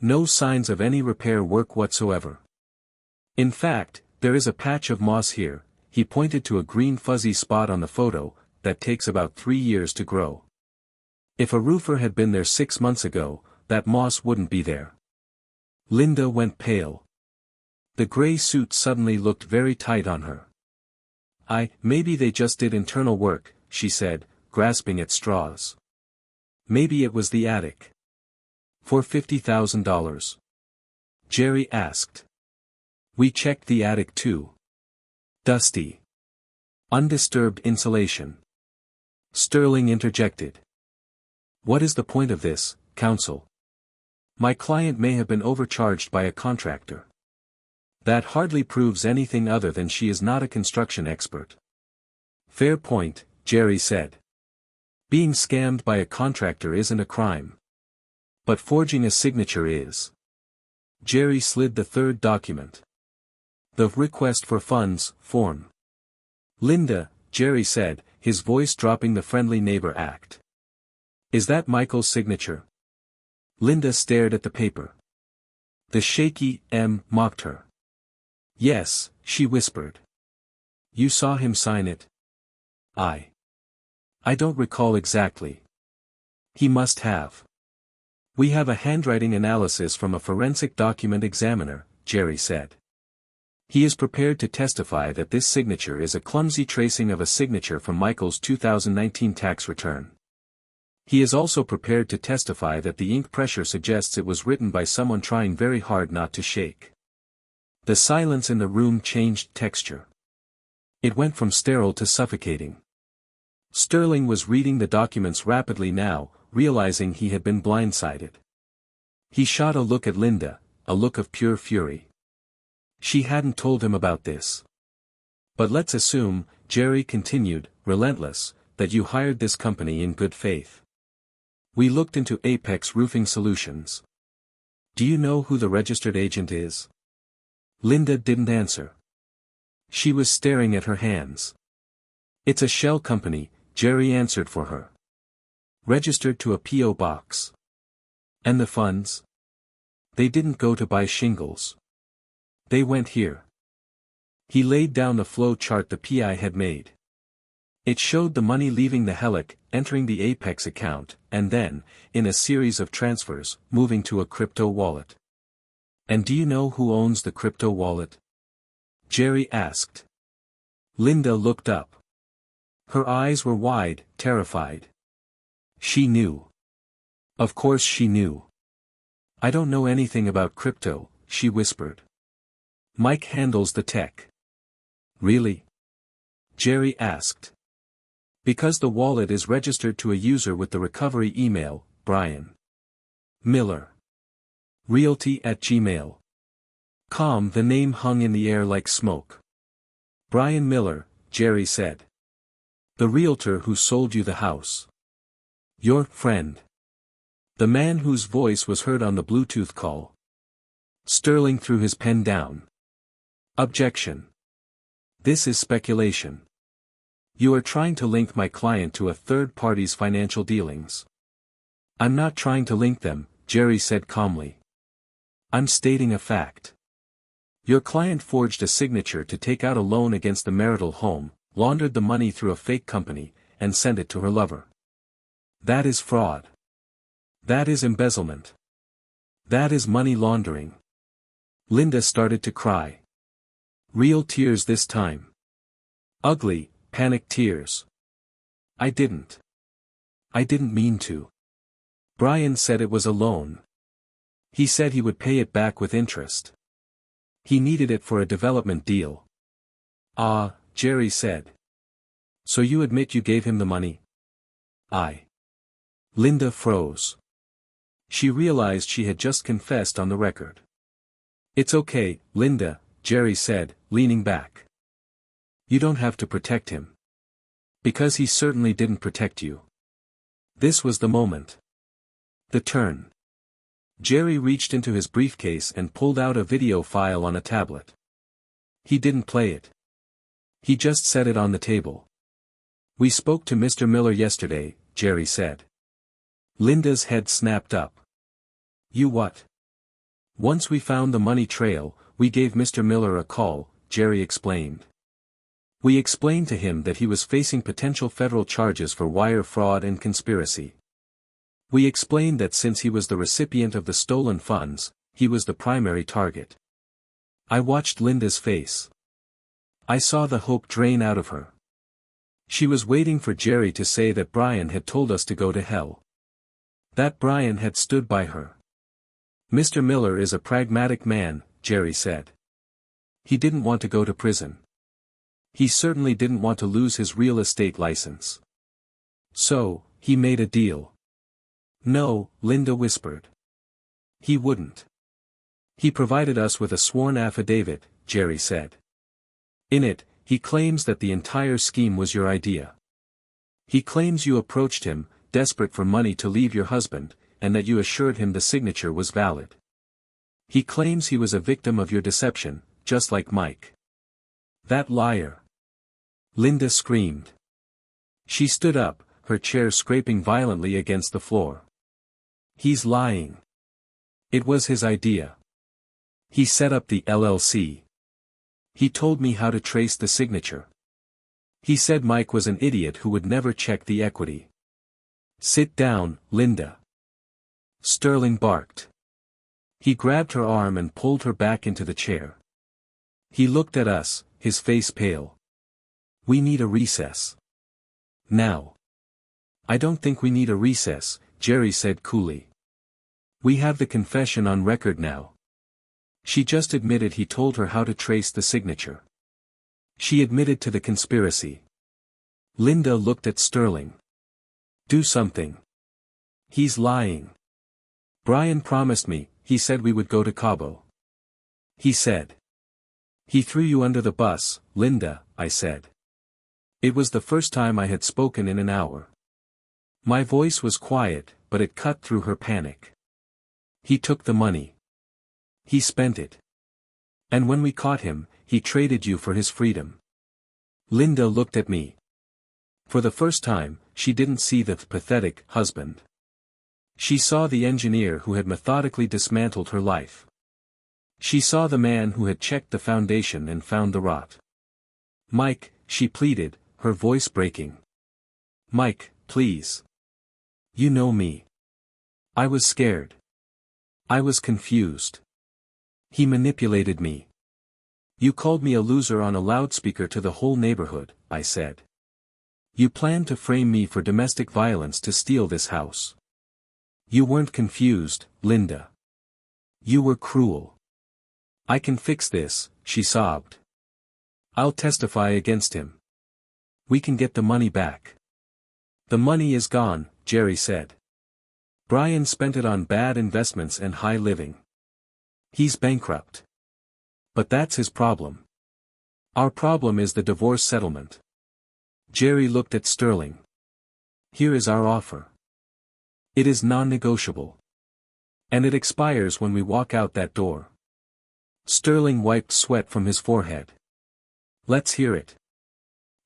No signs of any repair work whatsoever. In fact, there is a patch of moss here," he pointed to a green fuzzy spot on the photo, "that takes about 3 years to grow. If a roofer had been there 6 months ago, that moss wouldn't be there." Linda went pale. The gray suit suddenly looked very tight on her. Maybe they just did internal work," she said, grasping at straws. "Maybe it was the attic." "For $50,000? Jerry asked. "We checked the attic too. Dusty. Undisturbed insulation." Sterling interjected. "What is the point of this, counsel? My client may have been overcharged by a contractor. That hardly proves anything other than she is not a construction expert." "Fair point," Jerry said. "Being scammed by a contractor isn't a crime. But forging a signature is." Jerry slid the third document. "The request for funds form." "Linda," Jerry said, his voice dropping the friendly neighbor act. "Is that Michael's signature?" Linda stared at the paper. The shaky M mocked her. "Yes," she whispered. "You saw him sign it?" I don't recall exactly. He must have. We have a handwriting analysis from a forensic document examiner," Jerry said. "He is prepared to testify that this signature is a clumsy tracing of a signature from Michael's 2019 tax return. He is also prepared to testify that the ink pressure suggests it was written by someone trying very hard not to shake." The silence in the room changed texture. It went from sterile to suffocating. Sterling was reading the documents rapidly now, realizing he had been blindsided. He shot a look at Linda, a look of pure fury. She hadn't told him about this. "But let's assume," Jerry continued, relentless, "that you hired this company in good faith. We looked into Apex Roofing Solutions. Do you know who the registered agent is?" Linda didn't answer. She was staring at her hands. "It's a shell company," Jerry answered for her. "Registered to a P.O. box." "And the funds?" "They didn't go to buy shingles. They went here." He laid down the flow chart the PI had made. It showed the money leaving the Helic, entering the Apex account, and then, in a series of transfers, moving to a crypto wallet. "And do you know who owns the crypto wallet?" Jerry asked. Linda looked up. Her eyes were wide, terrified. She knew. Of course she knew. "I don't know anything about crypto," she whispered. "Mike handles the tech." "Really?" Jerry asked. "Because the wallet is registered to a user with the recovery email, Brian Miller. Realty@gmail.com." The name hung in the air like smoke. Brian Miller, Jerry said. The realtor who sold you the house. Your friend. The man whose voice was heard on the Bluetooth call. Sterling threw his pen down. Objection. This is speculation. You are trying to link my client to a third party's financial dealings. I'm not trying to link them, Jerry said calmly. I'm stating a fact. Your client forged a signature to take out a loan against the marital home, laundered the money through a fake company, and sent it to her lover. That is fraud. That is embezzlement. That is money laundering. Linda started to cry. Real tears this time. Ugly, panicked tears. I didn't mean to. Brian said it was a loan. He said he would pay it back with interest. He needed it for a development deal. Ah, Jerry said. So you admit you gave him the money? Linda froze. She realized she had just confessed on the record. It's okay, Linda, Jerry said, leaning back. You don't have to protect him. Because he certainly didn't protect you. This was the moment. The turn. Jerry reached into his briefcase and pulled out a video file on a tablet. He didn't play it. He just set it on the table. We spoke to Mr. Miller yesterday, Jerry said. Linda's head snapped up. You what? Once we found the money trail, we gave Mr. Miller a call, Jerry explained. We explained to him that he was facing potential federal charges for wire fraud and conspiracy. We explained that since he was the recipient of the stolen funds, he was the primary target. I watched Linda's face. I saw the hope drain out of her. She was waiting for Jerry to say that Brian had told us to go to hell. That Brian had stood by her. Mr. Miller is a pragmatic man, Jerry said. He didn't want to go to prison. He certainly didn't want to lose his real estate license. So, he made a deal. No, Linda whispered. He wouldn't. He provided us with a sworn affidavit, Jerry said. In it, he claims that the entire scheme was your idea. He claims you approached him, desperate for money to leave your husband, and that you assured him the signature was valid. He claims he was a victim of your deception, just like Mike. That liar. Linda screamed. She stood up, her chair scraping violently against the floor. He's lying. It was his idea. He set up the LLC. He told me how to trace the signature. He said Mike was an idiot who would never check the equity. Sit down, Linda. Sterling barked. He grabbed her arm and pulled her back into the chair. He looked at us, his face pale. We need a recess. Now. I don't think we need a recess, Jerry said coolly. We have the confession on record now. She just admitted he told her how to trace the signature. She admitted to the conspiracy. Linda looked at Sterling. Do something. He's lying. Brian promised me, he said we would go to Cabo. He said. He threw you under the bus, Linda, I said. It was the first time I had spoken in an hour. My voice was quiet, but it cut through her panic. He took the money. He spent it. And when we caught him, he traded you for his freedom. Linda looked at me. For the first time, she didn't see the pathetic husband. She saw the engineer who had methodically dismantled her life. She saw the man who had checked the foundation and found the rot. Mike, she pleaded, her voice breaking. Mike, please. You know me. I was scared. I was confused. He manipulated me. You called me a loser on a loudspeaker to the whole neighborhood, I said. You planned to frame me for domestic violence to steal this house. You weren't confused, Linda. You were cruel. I can fix this, she sobbed. I'll testify against him. We can get the money back. The money is gone, Jerry said. Brian spent it on bad investments and high living. He's bankrupt. But that's his problem. Our problem is the divorce settlement. Jerry looked at Sterling. Here is our offer. It is non-negotiable. And it expires when we walk out that door. Sterling wiped sweat from his forehead. Let's hear it.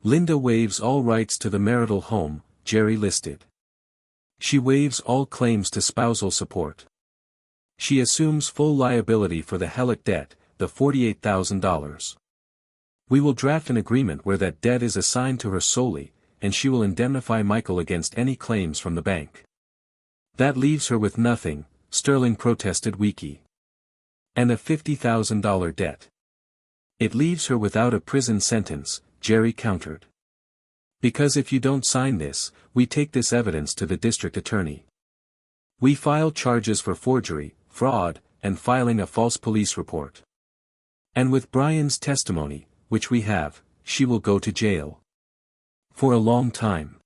Linda waives all rights to the marital home, Jerry listed. She waives all claims to spousal support. She assumes full liability for the Hellick debt, the $48,000. We will draft an agreement where that debt is assigned to her solely, and she will indemnify Michael against any claims from the bank. That leaves her with nothing, Sterling protested weakly. And a $50,000 debt. It leaves her without a prison sentence, Jerry countered. Because if you don't sign this, we take this evidence to the district attorney. We file charges for forgery, fraud, and filing a false police report. And with Brian's testimony, which we have, she will go to jail. For a long time.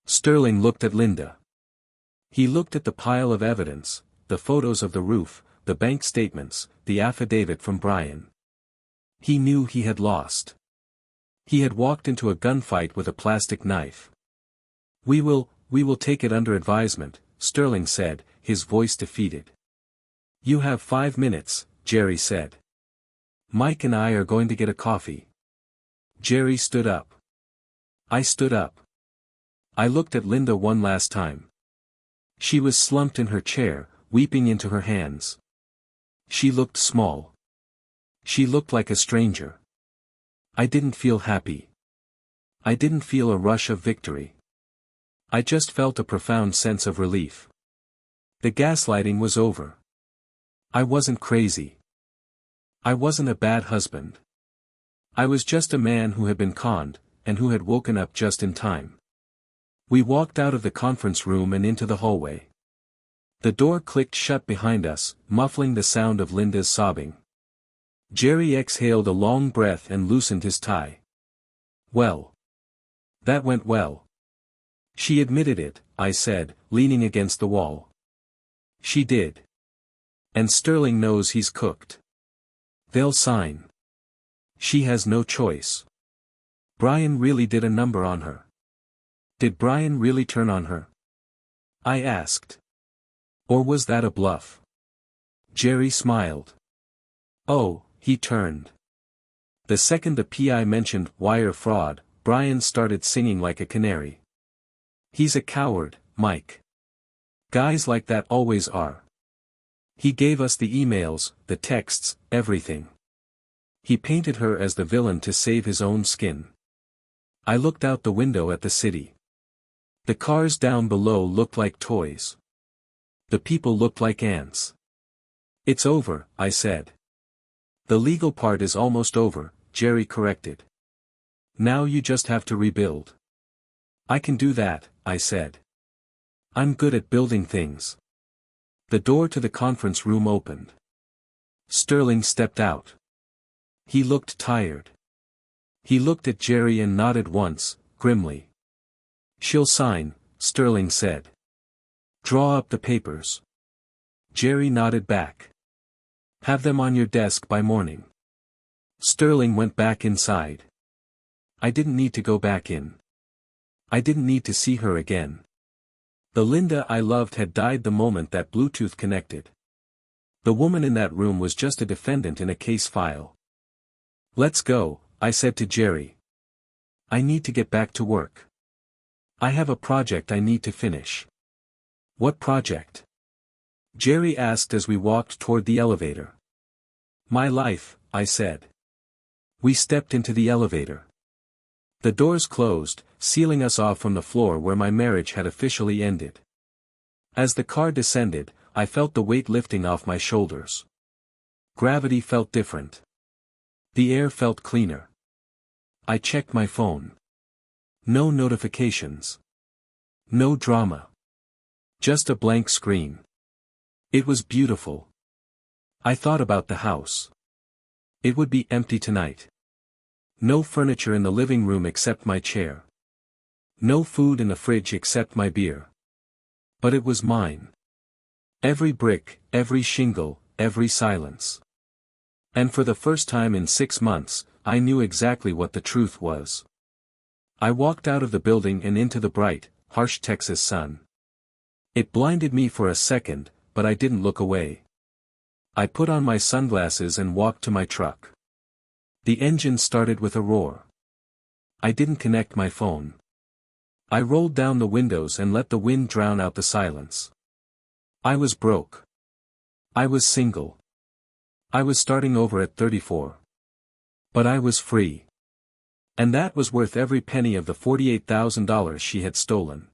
Sterling looked at Linda. He looked at the pile of evidence, the photos of the roof, the bank statements, the affidavit from Brian. He knew he had lost. He had walked into a gunfight with a plastic knife. We will take it under advisement, Sterling said, his voice defeated. You have 5 minutes, Jerry said. Mike and I are going to get a coffee. Jerry stood up. I stood up. I looked at Linda one last time. She was slumped in her chair, weeping into her hands. She looked small. She looked like a stranger. I didn't feel happy. I didn't feel a rush of victory. I just felt a profound sense of relief. The gaslighting was over. I wasn't crazy. I wasn't a bad husband. I was just a man who had been conned, and who had woken up just in time. We walked out of the conference room and into the hallway. The door clicked shut behind us, muffling the sound of Linda's sobbing. Jerry exhaled a long breath and loosened his tie. Well. That went well. She admitted it, I said, leaning against the wall. She did. And Sterling knows he's cooked. They'll sign. She has no choice. Brian really did a number on her. Did Brian really turn on her? I asked. Or was that a bluff? Jerry smiled. Oh, he turned. The second the PI mentioned wire fraud, Brian started singing like a canary. He's a coward, Mike. Guys like that always are. He gave us the emails, the texts, everything. He painted her as the villain to save his own skin. I looked out the window at the city. The cars down below looked like toys. The people looked like ants. It's over, I said. The legal part is almost over, Jerry corrected. Now you just have to rebuild. I can do that, I said. I'm good at building things. The door to the conference room opened. Sterling stepped out. He looked tired. He looked at Jerry and nodded once, grimly. She'll sign, Sterling said. Draw up the papers. Jerry nodded back. Have them on your desk by morning. Sterling went back inside. I didn't need to go back in. I didn't need to see her again. The Linda I loved had died the moment that Bluetooth connected. The woman in that room was just a defendant in a case file. Let's go, I said to Jerry. I need to get back to work. I have a project I need to finish. What project? Jerry asked as we walked toward the elevator. My life, I said. We stepped into the elevator. The doors closed, sealing us off from the floor where my marriage had officially ended. As the car descended, I felt the weight lifting off my shoulders. Gravity felt different. The air felt cleaner. I checked my phone. No notifications. No drama. Just a blank screen. It was beautiful. I thought about the house. It would be empty tonight. No furniture in the living room except my chair. No food in the fridge except my beer. But it was mine. Every brick, every shingle, every silence. And for the first time in 6 months, I knew exactly what the truth was. I walked out of the building and into the bright, harsh Texas sun. It blinded me for a second, but I didn't look away. I put on my sunglasses and walked to my truck. The engine started with a roar. I didn't connect my phone. I rolled down the windows and let the wind drown out the silence. I was broke. I was single. I was starting over at 34. But I was free. And that was worth every penny of the $48,000 she had stolen.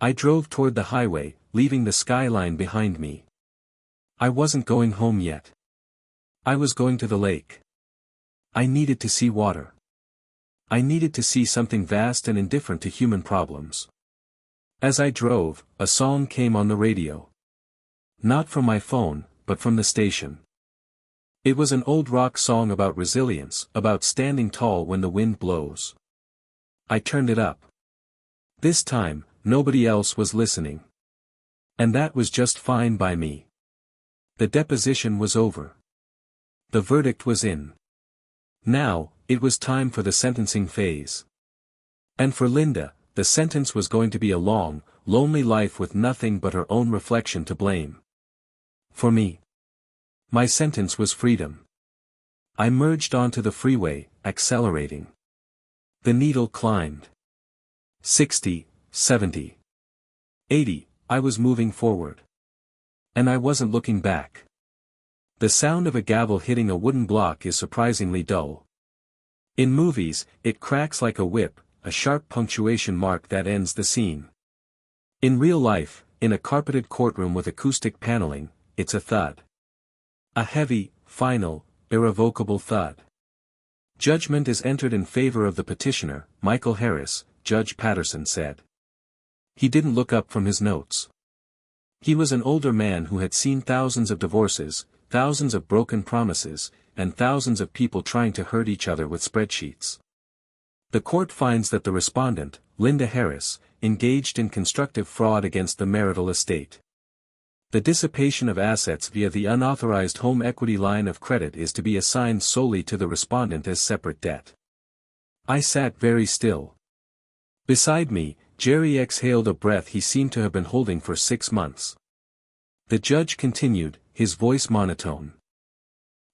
I drove toward the highway, leaving the skyline behind me. I wasn't going home yet. I was going to the lake. I needed to see water. I needed to see something vast and indifferent to human problems. As I drove, a song came on the radio. Not from my phone, but from the station. It was an old rock song about resilience, about standing tall when the wind blows. I turned it up. This time, nobody else was listening. And that was just fine by me. The deposition was over. The verdict was in. Now, it was time for the sentencing phase. And for Linda, the sentence was going to be a long, lonely life with nothing but her own reflection to blame. For me, my sentence was freedom. I merged onto the freeway, accelerating. The needle climbed. 60, 70, 80, I was moving forward. And I wasn't looking back. The sound of a gavel hitting a wooden block is surprisingly dull. In movies, it cracks like a whip, a sharp punctuation mark that ends the scene. In real life, in a carpeted courtroom with acoustic paneling, it's a thud. A heavy, final, irrevocable thud. Judgment is entered in favor of the petitioner, Michael Harris, Judge Patterson said. He didn't look up from his notes. He was an older man who had seen thousands of divorces, thousands of broken promises, and thousands of people trying to hurt each other with spreadsheets. The court finds that the respondent, Linda Harris, engaged in constructive fraud against the marital estate. The dissipation of assets via the unauthorized home equity line of credit is to be assigned solely to the respondent as separate debt. I sat very still. Beside me, Jerry exhaled a breath he seemed to have been holding for 6 months. The judge continued, his voice monotone.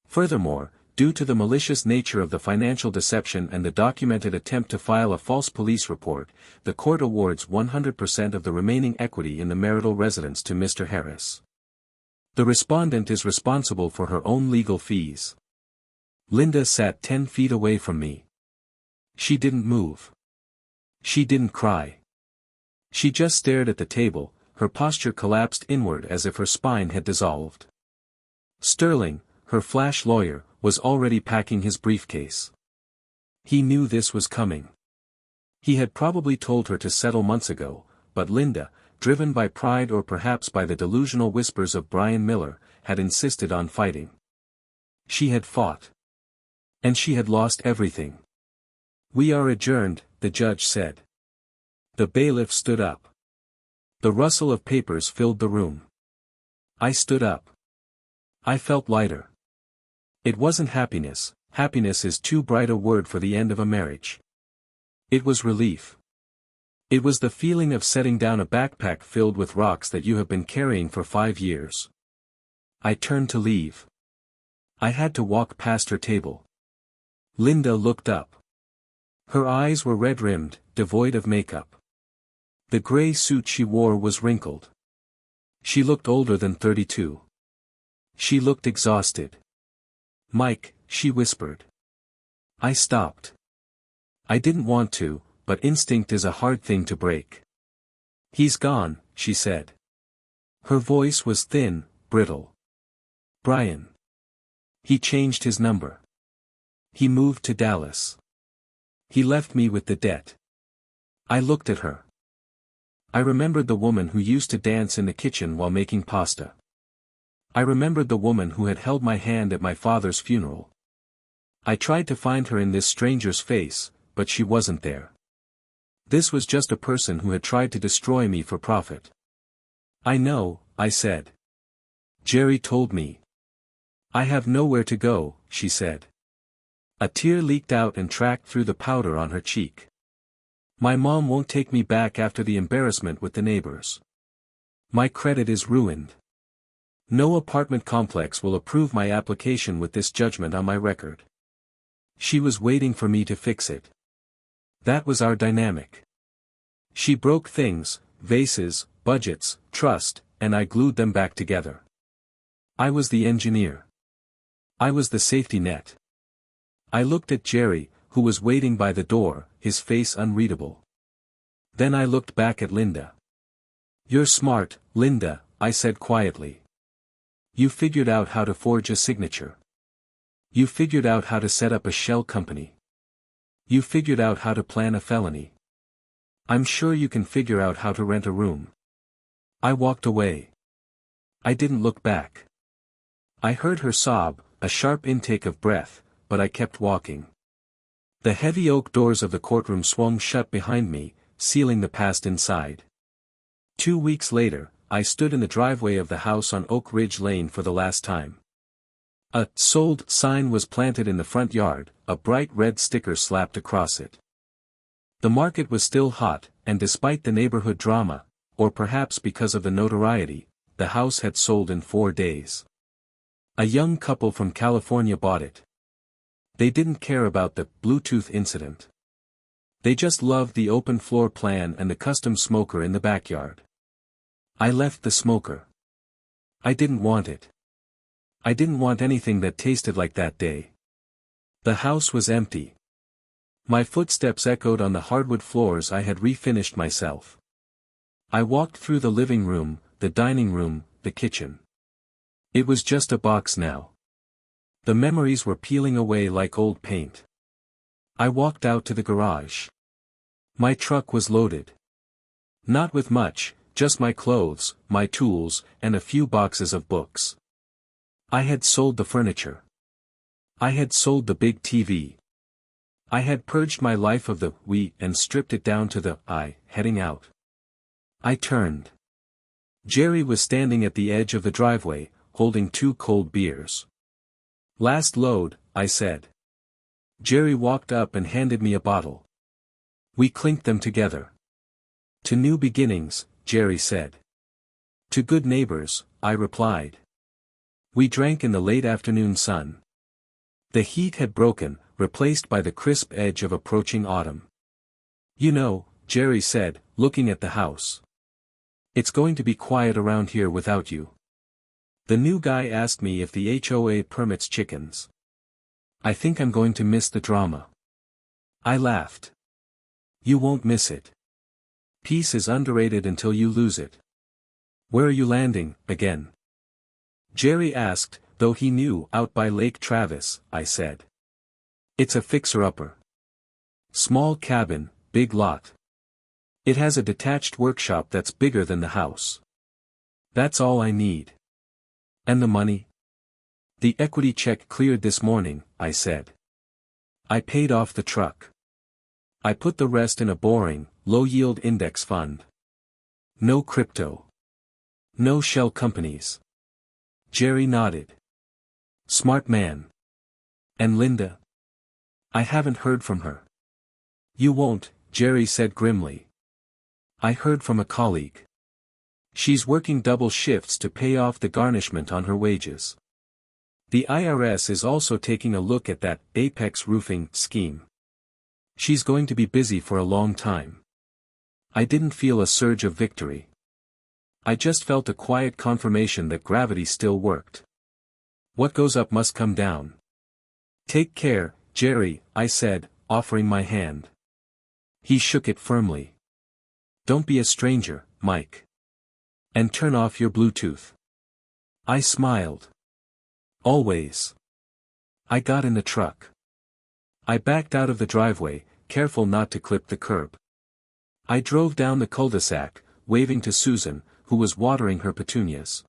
Furthermore, due to the malicious nature of the financial deception and the documented attempt to file a false police report, the court awards 100% of the remaining equity in the marital residence to Mr. Harris. The respondent is responsible for her own legal fees. Linda sat 10 feet away from me. She didn't move. She didn't cry. She just stared at the table, her posture collapsed inward as if her spine had dissolved. Sterling, her flash lawyer, was already packing his briefcase. He knew this was coming. He had probably told her to settle months ago, but Linda, driven by pride or perhaps by the delusional whispers of Brian Miller, had insisted on fighting. She had fought. And she had lost everything. "We are adjourned," the judge said. The bailiff stood up. The rustle of papers filled the room. I stood up. I felt lighter. It wasn't happiness, happiness is too bright a word for the end of a marriage. It was relief. It was the feeling of setting down a backpack filled with rocks that you have been carrying for 5 years. I turned to leave. I had to walk past her table. Linda looked up. Her eyes were red-rimmed, devoid of makeup. The gray suit she wore was wrinkled. She looked older than 32. She looked exhausted. "Mike," she whispered. I stopped. I didn't want to, but instinct is a hard thing to break. "He's gone," she said. Her voice was thin, brittle. "Brian. He changed his number. He moved to Dallas. He left me with the debt." I looked at her. I remembered the woman who used to dance in the kitchen while making pasta. I remembered the woman who had held my hand at my father's funeral. I tried to find her in this stranger's face, but she wasn't there. This was just a person who had tried to destroy me for profit. "I know," I said. "Jerry told me." "I have nowhere to go," she said. A tear leaked out and tracked through the powder on her cheek. My mom won't take me back after the embarrassment with the neighbors. My credit is ruined. No apartment complex will approve my application with this judgment on my record. She was waiting for me to fix it. That was our dynamic. She broke things, vases, budgets, trust, and I glued them back together. I was the engineer. I was the safety net. I looked at Jerry, who was waiting by the door, his face unreadable. Then I looked back at Linda. "You're smart, Linda," I said quietly. "You figured out how to forge a signature. You figured out how to set up a shell company. You figured out how to plan a felony. I'm sure you can figure out how to rent a room." I walked away. I didn't look back. I heard her sob, a sharp intake of breath, but I kept walking. The heavy oak doors of the courtroom swung shut behind me, sealing the past inside. 2 weeks later, I stood in the driveway of the house on Oak Ridge Lane for the last time. A "sold" sign was planted in the front yard, a bright red sticker slapped across it. The market was still hot, and despite the neighborhood drama, or perhaps because of the notoriety, the house had sold in 4 days. A young couple from California bought it. They didn't care about the Bluetooth incident. They just loved the open floor plan and the custom smoker in the backyard. I left the smoker. I didn't want it. I didn't want anything that tasted like that day. The house was empty. My footsteps echoed on the hardwood floors I had refinished myself. I walked through the living room, the dining room, the kitchen. It was just a box now. The memories were peeling away like old paint. I walked out to the garage. My truck was loaded. Not with much, just my clothes, my tools, and a few boxes of books. I had sold the furniture. I had sold the big TV. I had purged my life of the "we" and stripped it down to the "I," heading out. I turned. Jerry was standing at the edge of the driveway, holding 2 cold beers. "Last load," I said. Jerry walked up and handed me a bottle. We clinked them together. "To new beginnings," Jerry said. "To good neighbors," I replied. We drank in the late afternoon sun. The heat had broken, replaced by the crisp edge of approaching autumn. "You know," Jerry said, looking at the house. "It's going to be quiet around here without you." The new guy asked me if the HOA permits chickens. "I think I'm going to miss the drama." I laughed. "You won't miss it. Peace is underrated until you lose it." "Where are you landing, again?" Jerry asked, though he knew. "Out by Lake Travis," I said. "It's a fixer-upper. Small cabin, big lot. It has a detached workshop that's bigger than the house. That's all I need." "And the money?" "The equity check cleared this morning," I said. "I paid off the truck. I put the rest in a boring, low-yield index fund. No crypto. No shell companies." Jerry nodded. "Smart man. And Linda?" "I haven't heard from her." "You won't," Jerry said grimly. "I heard from a colleague. She's working double shifts to pay off the garnishment on her wages. The IRS is also taking a look at that Apex Roofing scheme. She's going to be busy for a long time." I didn't feel a surge of victory. I just felt a quiet confirmation that gravity still worked. What goes up must come down. "Take care, Jerry," I said, offering my hand. He shook it firmly. "Don't be a stranger, Mike. And turn off your Bluetooth." I smiled. "Always." I got in the truck. I backed out of the driveway, careful not to clip the curb. I drove down the cul-de-sac, waving to Susan, who was watering her petunias.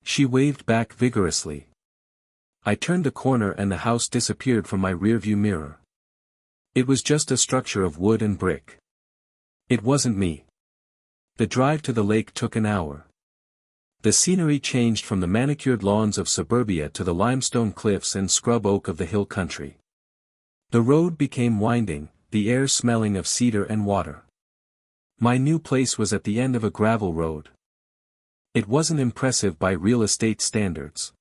She waved back vigorously. I turned the corner and the house disappeared from my rearview mirror. It was just a structure of wood and brick. It wasn't me. The drive to the lake took an hour. The scenery changed from the manicured lawns of suburbia to the limestone cliffs and scrub oak of the hill country. The road became winding, the air smelling of cedar and water. My new place was at the end of a gravel road. It wasn't impressive by real estate standards.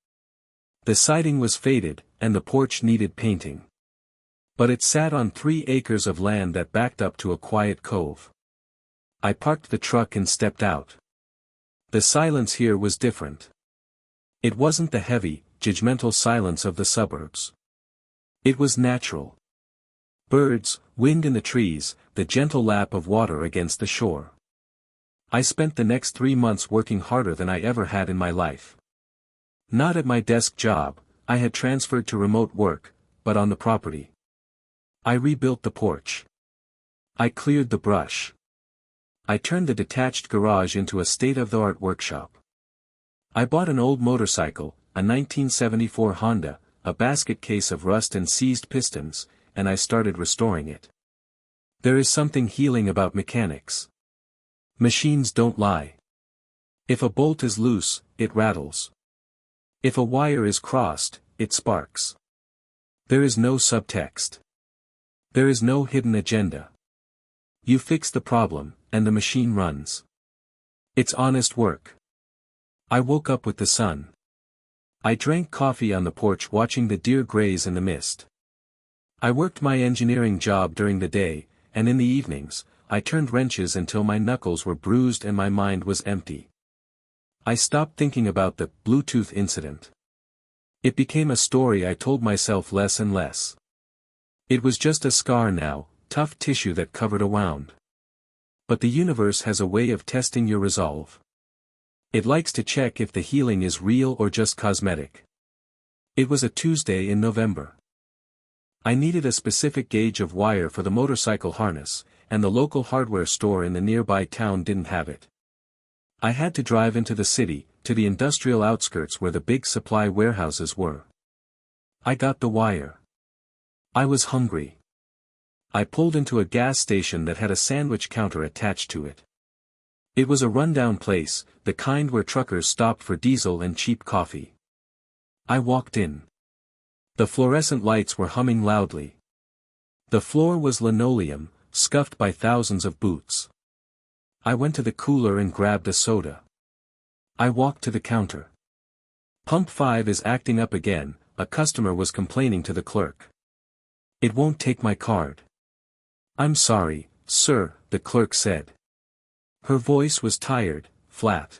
The siding was faded, and the porch needed painting. But it sat on 3 acres of land that backed up to a quiet cove. I parked the truck and stepped out. The silence here was different. It wasn't the heavy, judgmental silence of the suburbs. It was natural. Birds, wind in the trees, the gentle lap of water against the shore. I spent the next 3 months working harder than I ever had in my life. Not at my desk job, I had transferred to remote work, but on the property. I rebuilt the porch. I cleared the brush. I turned the detached garage into a state-of-the-art workshop. I bought an old motorcycle, a 1974 Honda, a basket case of rust and seized pistons, and I started restoring it. There is something healing about mechanics. Machines don't lie. If a bolt is loose, it rattles. If a wire is crossed, it sparks. There is no subtext. There is no hidden agenda. You fix the problem, and the machine runs. It's honest work. I woke up with the sun. I drank coffee on the porch watching the deer graze in the mist. I worked my engineering job during the day, and in the evenings, I turned wrenches until my knuckles were bruised and my mind was empty. I stopped thinking about the Bluetooth incident. It became a story I told myself less and less. It was just a scar now, tough tissue that covered a wound. But the universe has a way of testing your resolve. It likes to check if the healing is real or just cosmetic. It was a Tuesday in November. I needed a specific gauge of wire for the motorcycle harness, and the local hardware store in the nearby town didn't have it. I had to drive into the city, to the industrial outskirts where the big supply warehouses were. I got the wire. I was hungry. I pulled into a gas station that had a sandwich counter attached to it. It was a rundown place, the kind where truckers stopped for diesel and cheap coffee. I walked in. The fluorescent lights were humming loudly. The floor was linoleum, scuffed by thousands of boots. I went to the cooler and grabbed a soda. I walked to the counter. Pump 5 is acting up again, a customer was complaining to the clerk. It won't take my card. I'm sorry, sir, the clerk said. Her voice was tired, flat.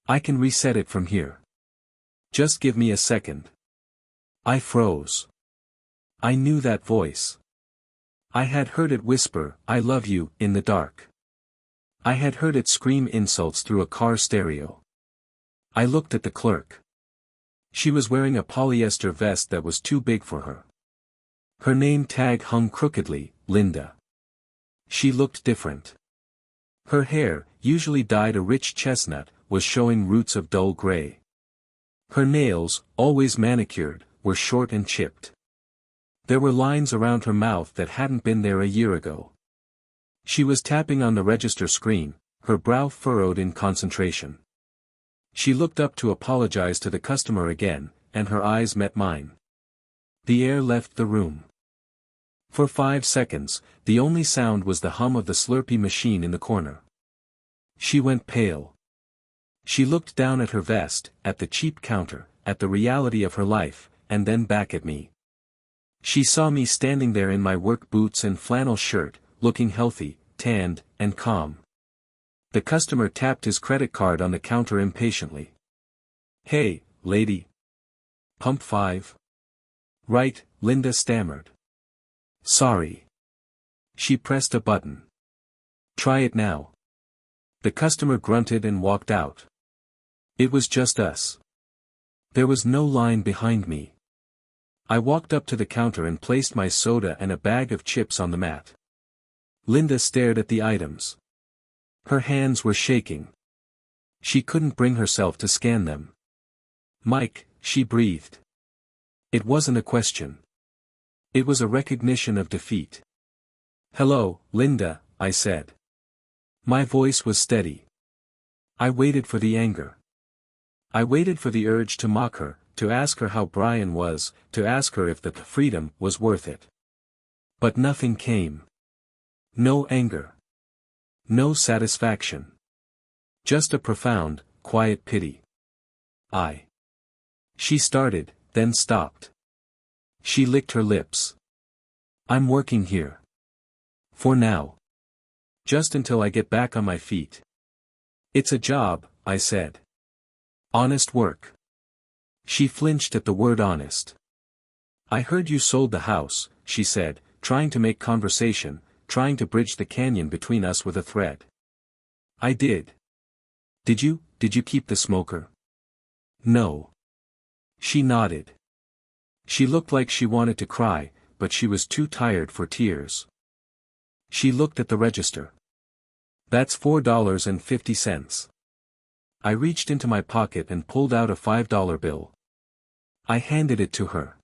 I can reset it from here. Just give me a second. I froze. I knew that voice. I had heard it whisper, "I love you," in the dark. I had heard it scream insults through a car stereo. I looked at the clerk. She was wearing a polyester vest that was too big for her. Her name tag hung crookedly, Linda. She looked different. Her hair, usually dyed a rich chestnut, was showing roots of dull gray. Her nails, always manicured, were short and chipped. There were lines around her mouth that hadn't been there a year ago. She was tapping on the register screen, her brow furrowed in concentration. She looked up to apologize to the customer again, and her eyes met mine. The air left the room. For 5 seconds, the only sound was the hum of the Slurpee machine in the corner. She went pale. She looked down at her vest, at the cheap counter, at the reality of her life, and then back at me. She saw me standing there in my work boots and flannel shirt, looking healthy, tanned, and calm. The customer tapped his credit card on the counter impatiently. "Hey, lady. Pump 5? Right," Linda stammered. "Sorry." She pressed a button. "Try it now." The customer grunted and walked out. It was just us. There was no line behind me. I walked up to the counter and placed my soda and a bag of chips on the mat. Linda stared at the items. Her hands were shaking. She couldn't bring herself to scan them. "Mike," she breathed. It wasn't a question. It was a recognition of defeat. "Hello, Linda," I said. My voice was steady. I waited for the anger. I waited for the urge to mock her, to ask her how Brian was, to ask her if the freedom was worth it. But nothing came. No anger. No satisfaction. Just a profound, quiet pity. She started, then stopped. She licked her lips. I'm working here. For now. Just until I get back on my feet. It's a job, I said. Honest work. She flinched at the word honest. I heard you sold the house, she said, trying to make conversation, trying to bridge the canyon between us with a thread. I did. Did you keep the smoker? No. She nodded. She looked like she wanted to cry, but she was too tired for tears. She looked at the register. That's $4.50. I reached into my pocket and pulled out a $5 bill. I handed it to her.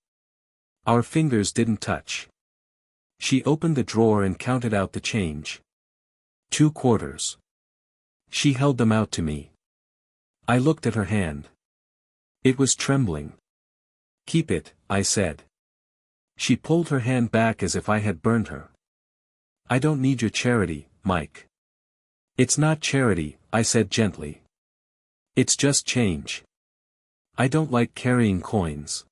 Our fingers didn't touch. She opened the drawer and counted out the change. 2 quarters. She held them out to me. I looked at her hand. It was trembling. Keep it, I said. She pulled her hand back as if I had burned her. I don't need your charity, Mike. It's not charity, I said gently. It's just change. I don't like carrying coins.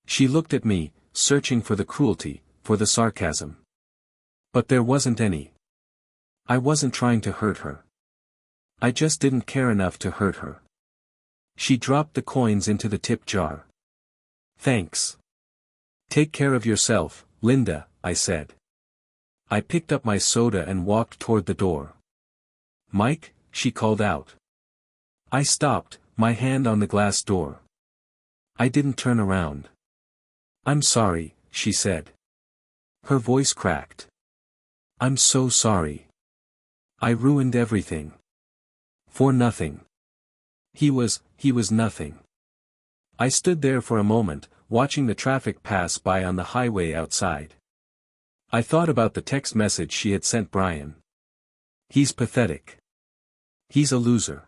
She looked at me, searching for the cruelty, for the sarcasm. But there wasn't any. I wasn't trying to hurt her. I just didn't care enough to hurt her. She dropped the coins into the tip jar. Thanks. Take care of yourself, Linda, I said. I picked up my soda and walked toward the door. Mike, she called out. I stopped, my hand on the glass door. I didn't turn around. I'm sorry, she said. Her voice cracked. I'm so sorry. I ruined everything. For nothing. He was nothing. I stood there for a moment, watching the traffic pass by on the highway outside. I thought about the text message she had sent Brian. He's pathetic. He's a loser.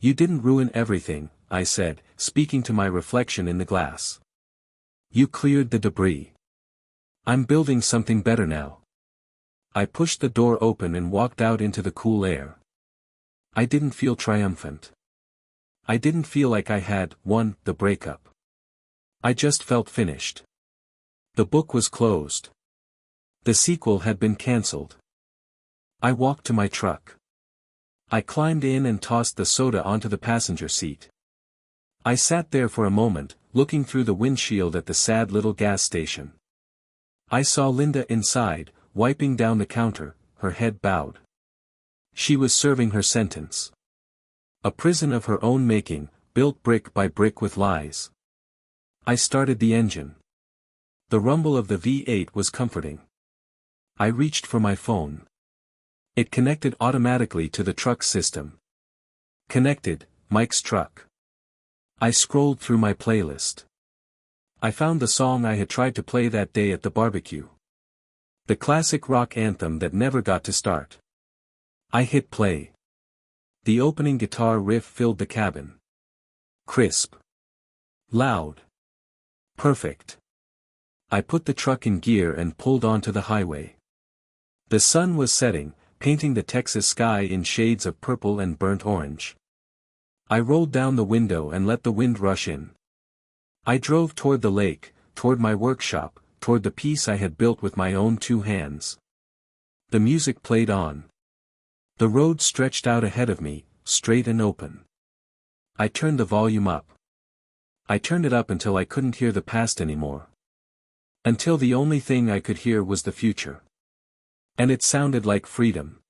You didn't ruin everything, I said, speaking to my reflection in the glass. You cleared the debris. I'm building something better now. I pushed the door open and walked out into the cool air. I didn't feel triumphant. I didn't feel like I had won the breakup. I just felt finished. The book was closed. The sequel had been cancelled. I walked to my truck. I climbed in and tossed the soda onto the passenger seat. I sat there for a moment, looking through the windshield at the sad little gas station. I saw Linda inside, wiping down the counter, her head bowed. She was serving her sentence. A prison of her own making, built brick by brick with lies. I started the engine. The rumble of the V8 was comforting. I reached for my phone. It connected automatically to the truck system. Connected, Mike's truck. I scrolled through my playlist. I found the song I had tried to play that day at the barbecue. The classic rock anthem that never got to start. I hit play. The opening guitar riff filled the cabin. Crisp. Loud. Perfect. I put the truck in gear and pulled onto the highway. The sun was setting, painting the Texas sky in shades of purple and burnt orange. I rolled down the window and let the wind rush in. I drove toward the lake, toward my workshop, toward the piece I had built with my own 2 hands. The music played on. The road stretched out ahead of me, straight and open. I turned the volume up. I turned it up until I couldn't hear the past anymore. Until the only thing I could hear was the future. And it sounded like freedom.